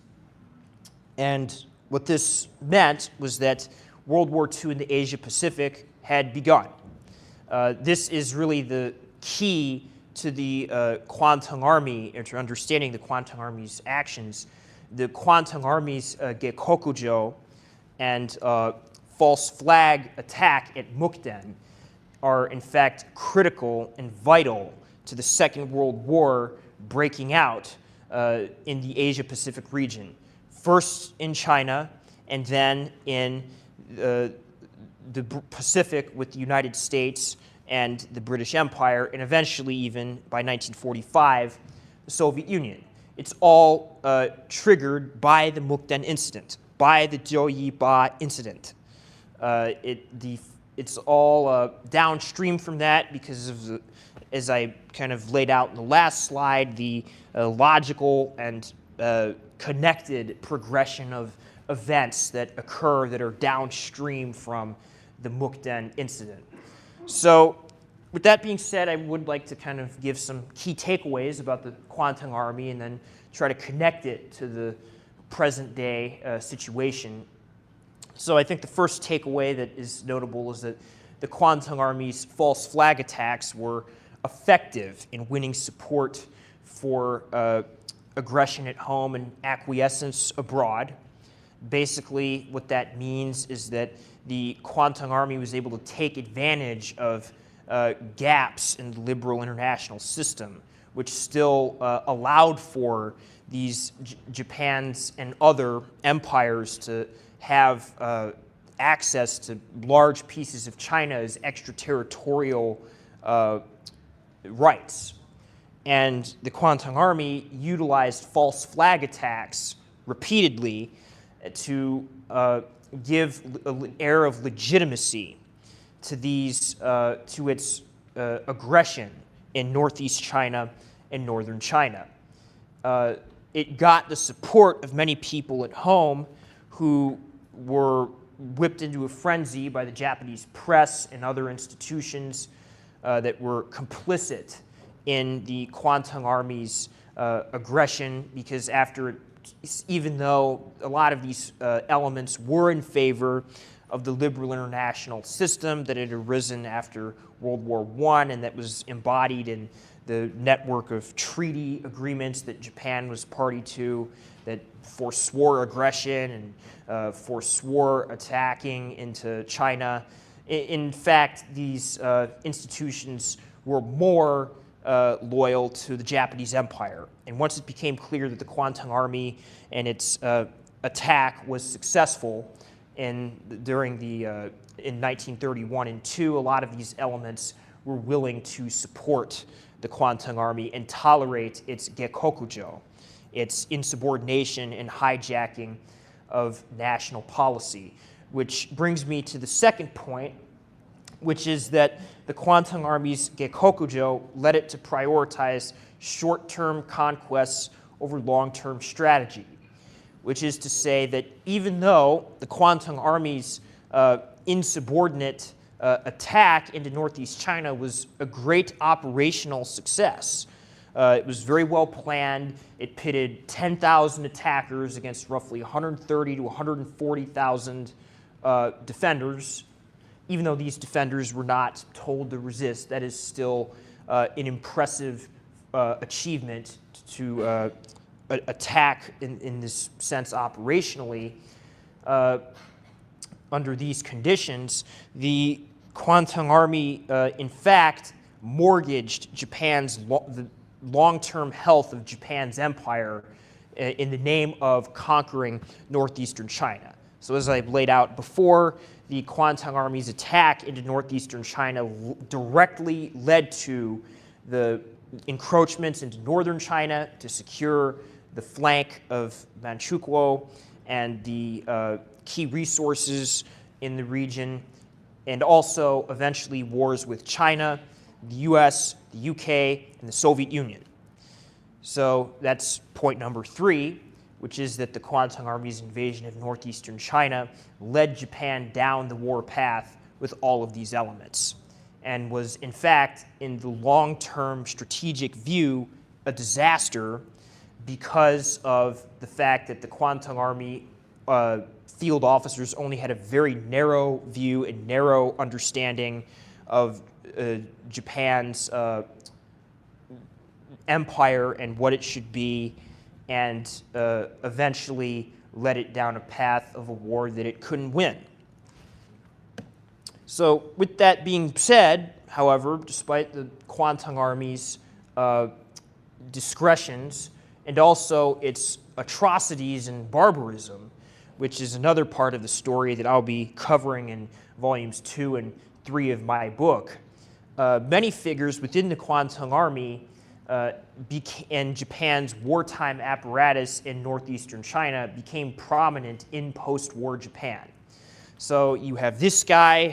And what this meant was that World War II in the Asia-Pacific had begun. This is really the key to the Kwantung Army, or to understanding the Kwantung Army's actions. The Kwantung Army's Gekokujo and false flag attack at Mukden are in fact critical and vital to the Second World War breaking out in the Asia-Pacific region. First in China, and then in the Pacific with the United States and the British Empire, and eventually even by 1945, the Soviet Union. It's all triggered by the Mukden incident, by the Jiuyi Ba incident. It's all downstream from that because of, the, as I kind of laid out in the last slide, the logical and connected progression of events that occur that are downstream from the Mukden incident. So with that being said, I would like to kind of give some key takeaways about the Kwantung Army and then try to connect it to the present day situation. So I think the first takeaway that is notable is that the Kwantung Army's false flag attacks were effective in winning support for aggression at home and acquiescence abroad. Basically, what that means is that the Kwantung Army was able to take advantage of gaps in the liberal international system, which still allowed for these Japan's and other empires to have access to large pieces of China as extraterritorial rights. And the Kwantung Army utilized false flag attacks repeatedly to give an air of legitimacy to these to its aggression in northeast China and northern China. It got the support of many people at home who were whipped into a frenzy by the Japanese press and other institutions that were complicit in the Kwantung Army's aggression, because even though a lot of these elements were in favor of the liberal international system that had arisen after World War I and that was embodied in the network of treaty agreements that Japan was party to, that forswore aggression and forswore attacking into China. In fact, these institutions were more loyal to the Japanese Empire. And once it became clear that the Kwantung Army and its attack was successful during in 1931 and 2, a lot of these elements were willing to support the Kwantung Army and tolerate its gekokujo, its insubordination and hijacking of national policy. Which brings me to the second point, which is that the Kwantung Army's gekokujo led it to prioritize short-term conquests over long-term strategy, which is to say that even though the Kwantung Army's insubordinate attack into northeast China was a great operational success, it was very well planned. It pitted 10,000 attackers against roughly 130 to 140,000 defenders. Even though these defenders were not told to resist, that is still an impressive achievement to attack in this sense operationally. Under these conditions, the Kwantung Army, in fact, mortgaged the long-term health of Japan's empire in the name of conquering northeastern China. So as I've laid out before, the Kwantung Army's attack into northeastern China directly led to the encroachments into northern China to secure the flank of Manchuria and the key resources in the region, and also eventually wars with China, the US, the UK, and the Soviet Union. So that's point number 3, which is that the Kwantung Army's invasion of northeastern China led Japan down the war path with all of these elements, and was, in fact, in the long-term strategic view, a disaster because of the fact that the Kwantung Army field officers only had a very narrow view and narrow understanding of Japan's empire and what it should be, and eventually led it down a path of a war that it couldn't win. So with that being said, however, despite the Kwantung Army's discretions and also its atrocities and barbarism, which is another part of the story that I'll be covering in volumes 2 and 3 of my book, many figures within the Kwantung Army and Japan's wartime apparatus in northeastern China became prominent in post-war Japan. So you have this guy,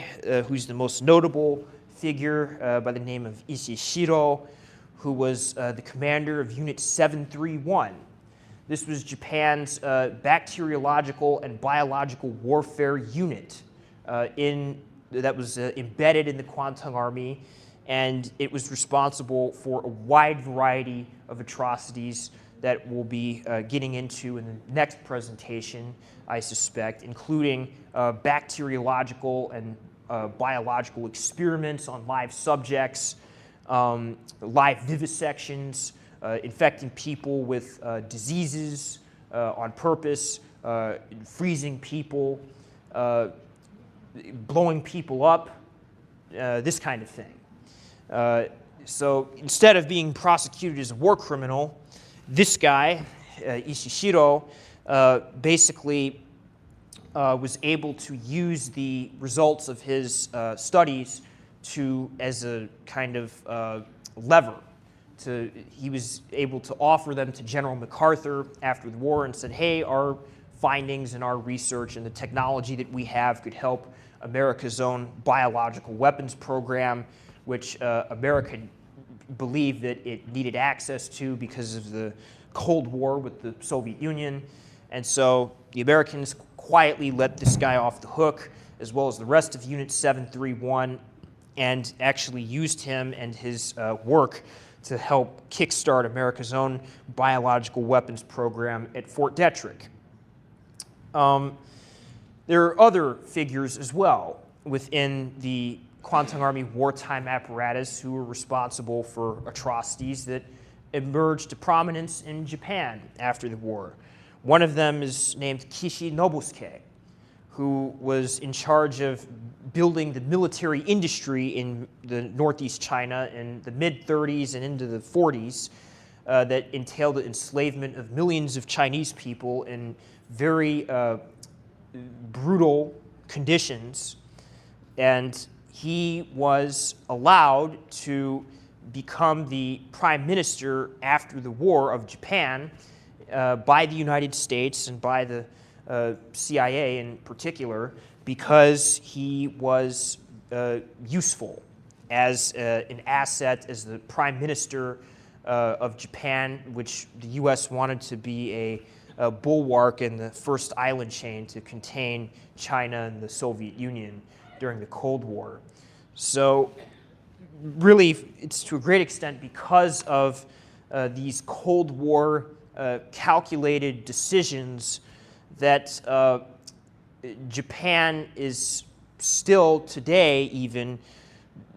who's the most notable figure, by the name of Ishishiro, who was the commander of Unit 731. This was Japan's bacteriological and biological warfare unit in that was embedded in the Kwantung Army, and it was responsible for a wide variety of atrocities that we'll be getting into in the next presentation, I suspect, including bacteriological and biological experiments on live subjects, live vivisections, infecting people with diseases on purpose, freezing people, blowing people up, this kind of thing. So instead of being prosecuted as a war criminal, this guy, Ishishiro, basically was able to use the results of his studies as a kind of lever. He was able to offer them to General MacArthur after the war and said, hey, our findings and our research and the technology that we have could help America's own biological weapons program, which America believed that it needed access to because of the Cold War with the Soviet Union. And so the Americans quietly let this guy off the hook, as well as the rest of Unit 731, and actually used him and his work to help kickstart America's own biological weapons program at Fort Detrick. There are other figures as well within the Kwantung Army wartime apparatus who were responsible for atrocities that emerged to prominence in Japan after the war. One of them is named Kishi Nobusuke, who was in charge of building the military industry in the northeast China in the mid-30s and into the 40s that entailed the enslavement of millions of Chinese people in very brutal conditions. And he was allowed to become the prime minister after the war of Japan by the United States and by the CIA in particular, because he was useful as an asset, as the prime minister of Japan, which the U.S. wanted to be a bulwark in the first island chain to contain China and the Soviet Union during the Cold War. So really, it's to a great extent because of these Cold War calculated decisions that Japan is still today even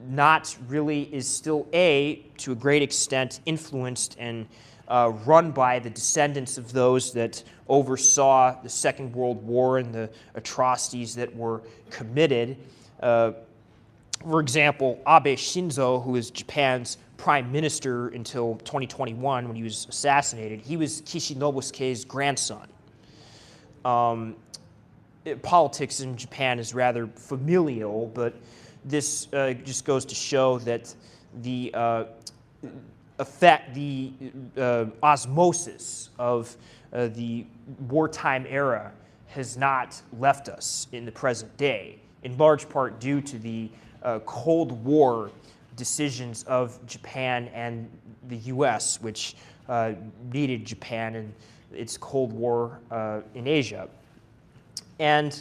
not really, is still to a great extent influenced and run by the descendants of those that oversaw the Second World War and the atrocities that were committed. For example, Abe Shinzo, who was Japan's prime minister until 2021 when he was assassinated, he was Kishi Nobusuke's grandson. Politics in Japan is rather familial, but this just goes to show that the osmosis of the wartime era has not left us in the present day, in large part due to the Cold War decisions of Japan and the U.S., which needed Japan and its Cold War in Asia. And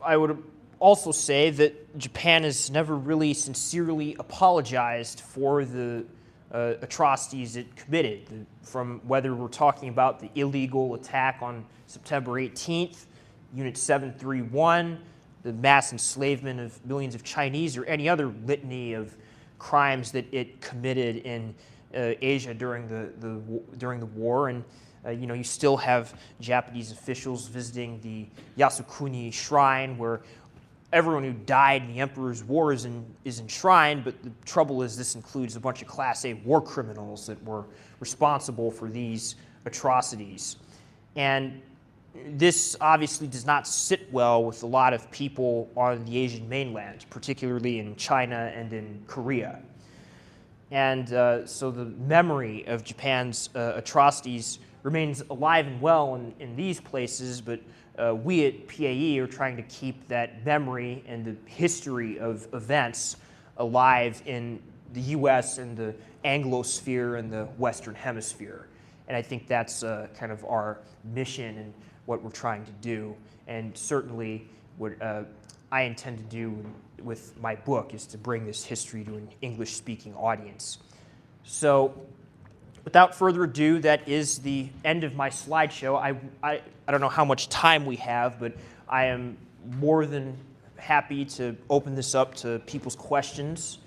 I would also say that Japan has never really sincerely apologized for the atrocities it committed, from whether we're talking about the illegal attack on September 18th, Unit 731, the mass enslavement of millions of Chinese, or any other litany of crimes that it committed in Asia during the war. And you still have Japanese officials visiting the Yasukuni Shrine, where everyone who died in the Emperor's War is enshrined, but the trouble is this includes a bunch of Class A war criminals that were responsible for these atrocities. And this obviously does not sit well with a lot of people on the Asian mainland, particularly in China and in Korea. And so the memory of Japan's atrocities remains alive and well in these places, but we at PAE are trying to keep that memory and the history of events alive in the U.S. and the Anglosphere and the Western Hemisphere. And I think that's kind of our mission and what we're trying to do, and certainly would I intend to do with my book, is to bring this history to an English-speaking audience. So without further ado, that is the end of my slideshow. I don't know how much time we have, but I am more than happy to open this up to people's questions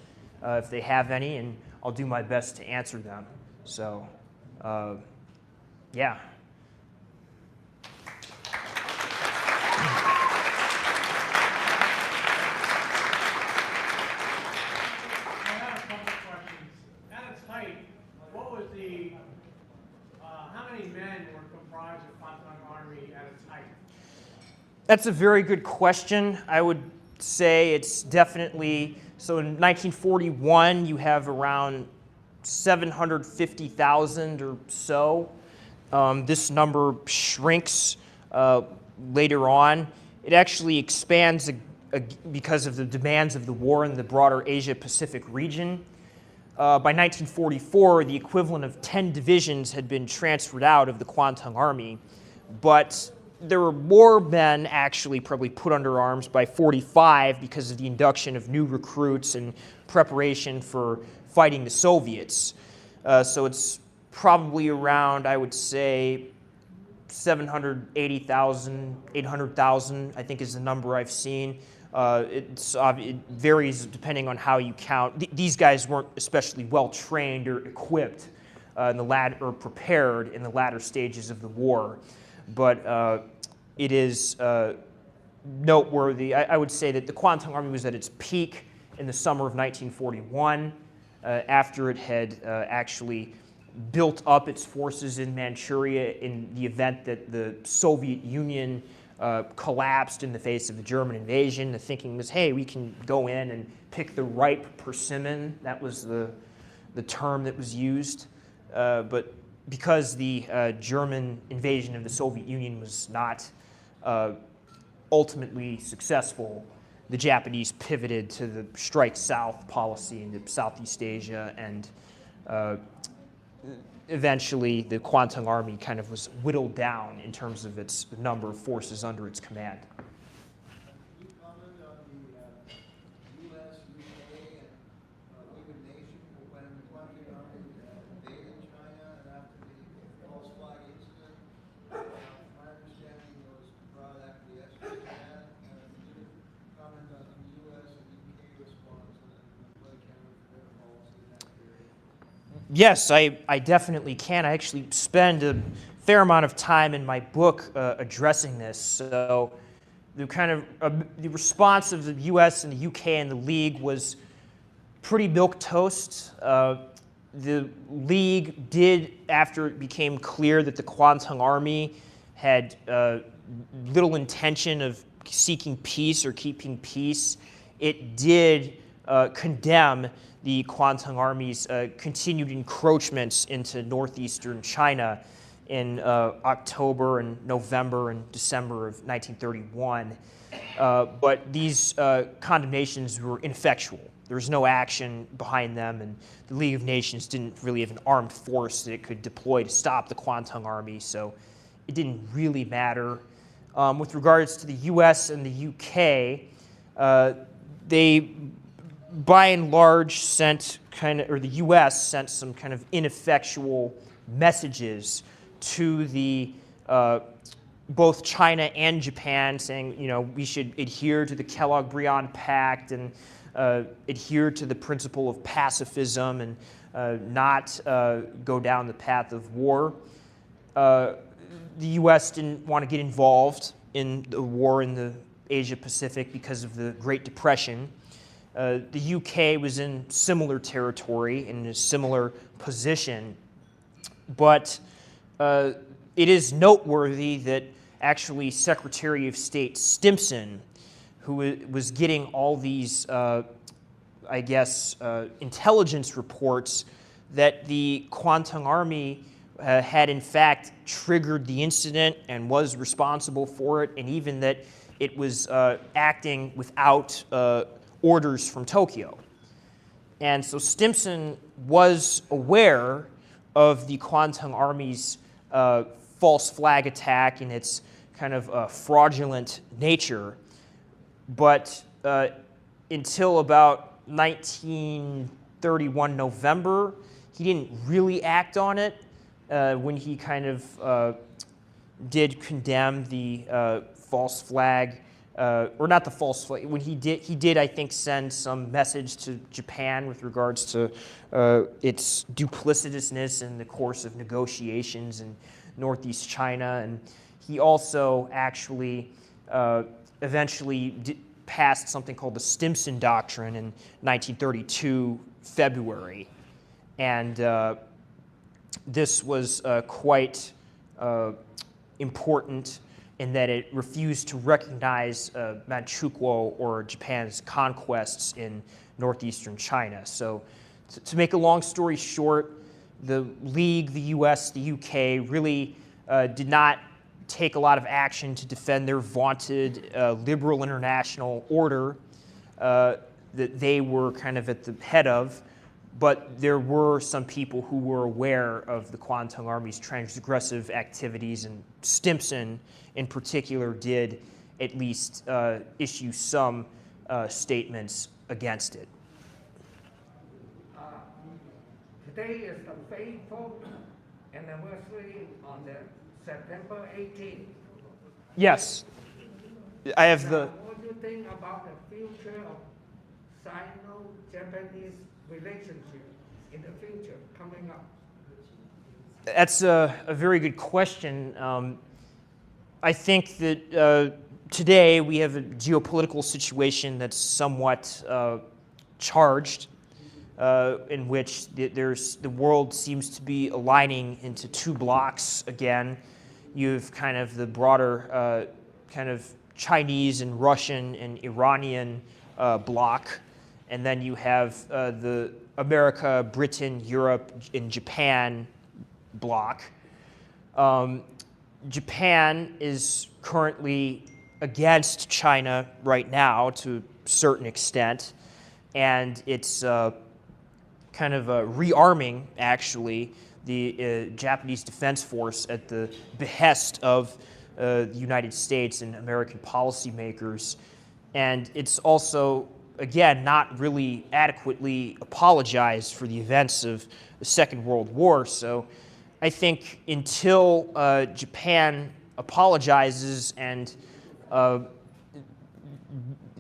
if they have any, and I'll do my best to answer them. So, yeah. That's a very good question. I would say it's definitely, so in 1941, you have around 750,000 or so. This number shrinks later on. It actually expands because of the demands of the war in the broader Asia-Pacific region. By 1944, the equivalent of 10 divisions had been transferred out of the Kwantung Army, but there were more men actually probably put under arms by 45 because of the induction of new recruits and preparation for fighting the Soviets. So it's probably around, I would say, 780,000, 800,000, I think is the number I've seen. It varies depending on how you count. These guys weren't especially well trained or equipped or prepared in the latter stages of the war. But it is noteworthy. I would say that the Kwantung Army was at its peak in the summer of 1941, after it had actually built up its forces in Manchuria in the event that the Soviet Union collapsed in the face of the German invasion. The thinking was, hey, we can go in and pick the ripe persimmon. That was the term that was used. But because the German invasion of the Soviet Union was not ultimately successful, the Japanese pivoted to the strike south policy into Southeast Asia, and eventually the Kwantung Army kind of was whittled down in terms of its number of forces under its command.
Can you comment on the U.S., UK, and even nation when the Kwantung Army invaded China and after the false flag incident? My understanding was brought acquiescence to that. Can you comment on the U.S. and UK response and what accounted for their policy in that period?
Yes, I definitely can. I actually spend a fair amount of time in my book addressing this. So the response of the U.S. and the U.K. and the League was pretty milquetoast. The League did, after it became clear that the Kwantung Army had little intention of seeking peace or keeping peace, it did condemn the Kwantung Army's continued encroachments into northeastern China in October and November and December of 1931. But these condemnations were ineffectual. There was no action behind them, and the League of Nations didn't really have an armed force that it could deploy to stop the Kwantung Army, so it didn't really matter. With regards to the US and the UK, they by and large the US sent some kind of ineffectual messages to the both China and Japan, saying, we should adhere to the Kellogg-Briand Pact and adhere to the principle of pacifism and not go down the path of war. The U.S. didn't want to get involved in the war in the Asia-Pacific because of the Great Depression. The UK was in similar territory, in a similar position, but it is noteworthy that actually Secretary of State Stimson, who was getting all these, intelligence reports that the Kwantung Army had in fact triggered the incident and was responsible for it, and even that it was acting without orders from Tokyo. And so Stimson was aware of the Kwantung Army's false flag attack and its kind of fraudulent nature. but until about 1931 November, he didn't really act on it when he kind of did condemn the false flag, or not the false flag. When he did, I think, send some message to Japan with regards to its duplicitousness in the course of negotiations in Northeast China, and he also actually eventually passed something called the Stimson Doctrine in 1932 February, and this was quite important in that it refused to recognize Manchuria or Japan's conquests in northeastern China. So to make a long story short, the League, the US, the UK really did not take a lot of action to defend their vaunted liberal international order that they were kind of at the head of, but there were some people who were aware of the Kwantung Army's transgressive activities, and Stimson in particular did at least issue some statements against it.
Today is the faithful anniversary on the September 18th.
Yes, I have the.
What do you think about the future of Sino-Japanese relationship in the future coming up?
That's a very good question. I think that today we have a geopolitical situation that's somewhat charged, in which the world seems to be aligning into two blocks again. You have kind of the broader kind of Chinese and Russian and Iranian bloc, and then you have the America, Britain, Europe, and Japan bloc. Japan is currently against China right now to a certain extent, and it's kind of rearming, actually, the Japanese Defense Force at the behest of the United States and American policymakers. And it's also, again, not really adequately apologized for the events of the Second World War. So I think until Japan apologizes and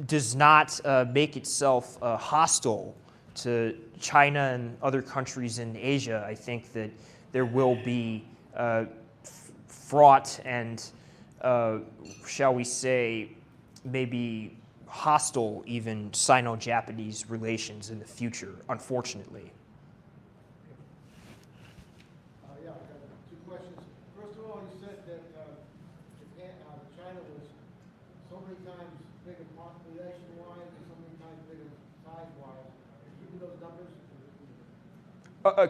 does not make itself hostile to China and other countries in Asia, I think that there will be fraught and, shall we say, maybe hostile even Sino-Japanese relations in the future, unfortunately.
Yeah, I've got two questions. First of all, you said that China was so many times bigger population-wise and so many times bigger size-wise. Can you give me those numbers?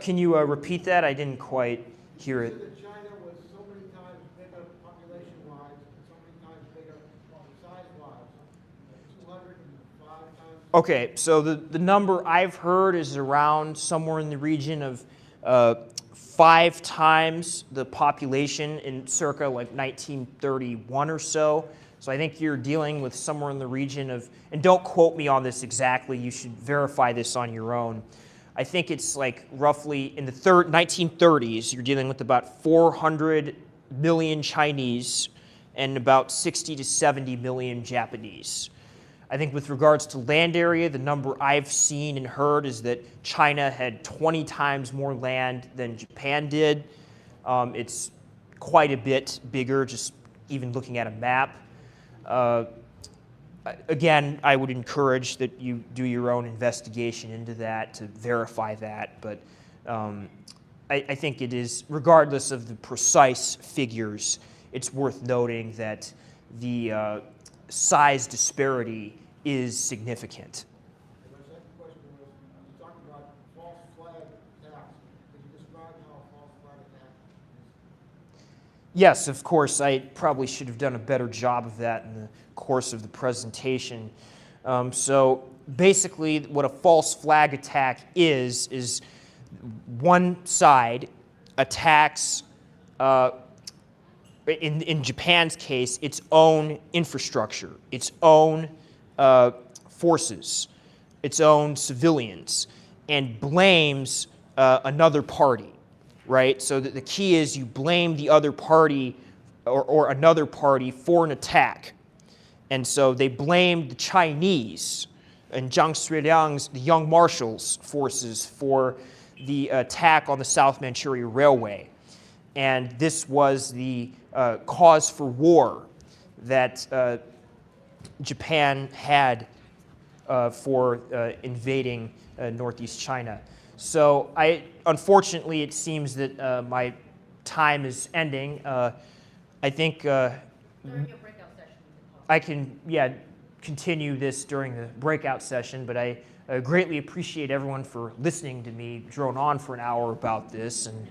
Can you repeat that? I didn't quite hear
You
it.
said that China was so many times bigger population-wise and so many times bigger size-wise. 205 times.
Okay, so the number I've heard is around somewhere in the region of 5 times the population in circa like 1931 or so. So I think you're dealing with somewhere in the region of, and don't quote me on this exactly, you should verify this on your own. I think it's like roughly in the 1930s, you're dealing with about 400 million Chinese and about 60 to 70 million Japanese. I think with regards to land area, the number I've seen and heard is that China had 20 times more land than Japan did. It's quite a bit bigger, just even looking at a map. Again, I would encourage that you do your own investigation into that to verify that, but I think it is, regardless of the precise figures, it's worth noting that the size disparity is significant.
And my second question was, you talked about false flag attacks. Could you describe how a false flag attack is?
Yes, of course, I probably should have done a better job of that in the course of the presentation. So basically what a false flag attack is one side attacks, in Japan's case, its own infrastructure, its own forces, its own civilians, and blames another party, right? So the key is you blame the other party or another party for an attack. And so they blamed the Chinese and Zhang Xueliang's, the Young Marshals forces, for the attack on the South Manchuria Railway. And this was the cause for war that Japan had for invading northeast China. So unfortunately, it seems that my time is ending. I think
During your breakout session,
I can, continue this during the breakout session, but I greatly appreciate everyone for listening to me drone on for an hour about this and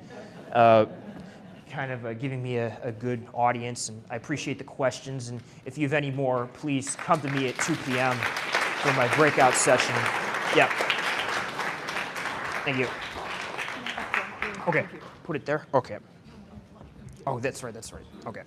kind of giving me a good audience. And I appreciate the questions. And if you have any more, please come to me at 2 p.m. for my breakout session. Yeah. Thank you. Okay. Put it there? Okay. Oh, that's right. Okay.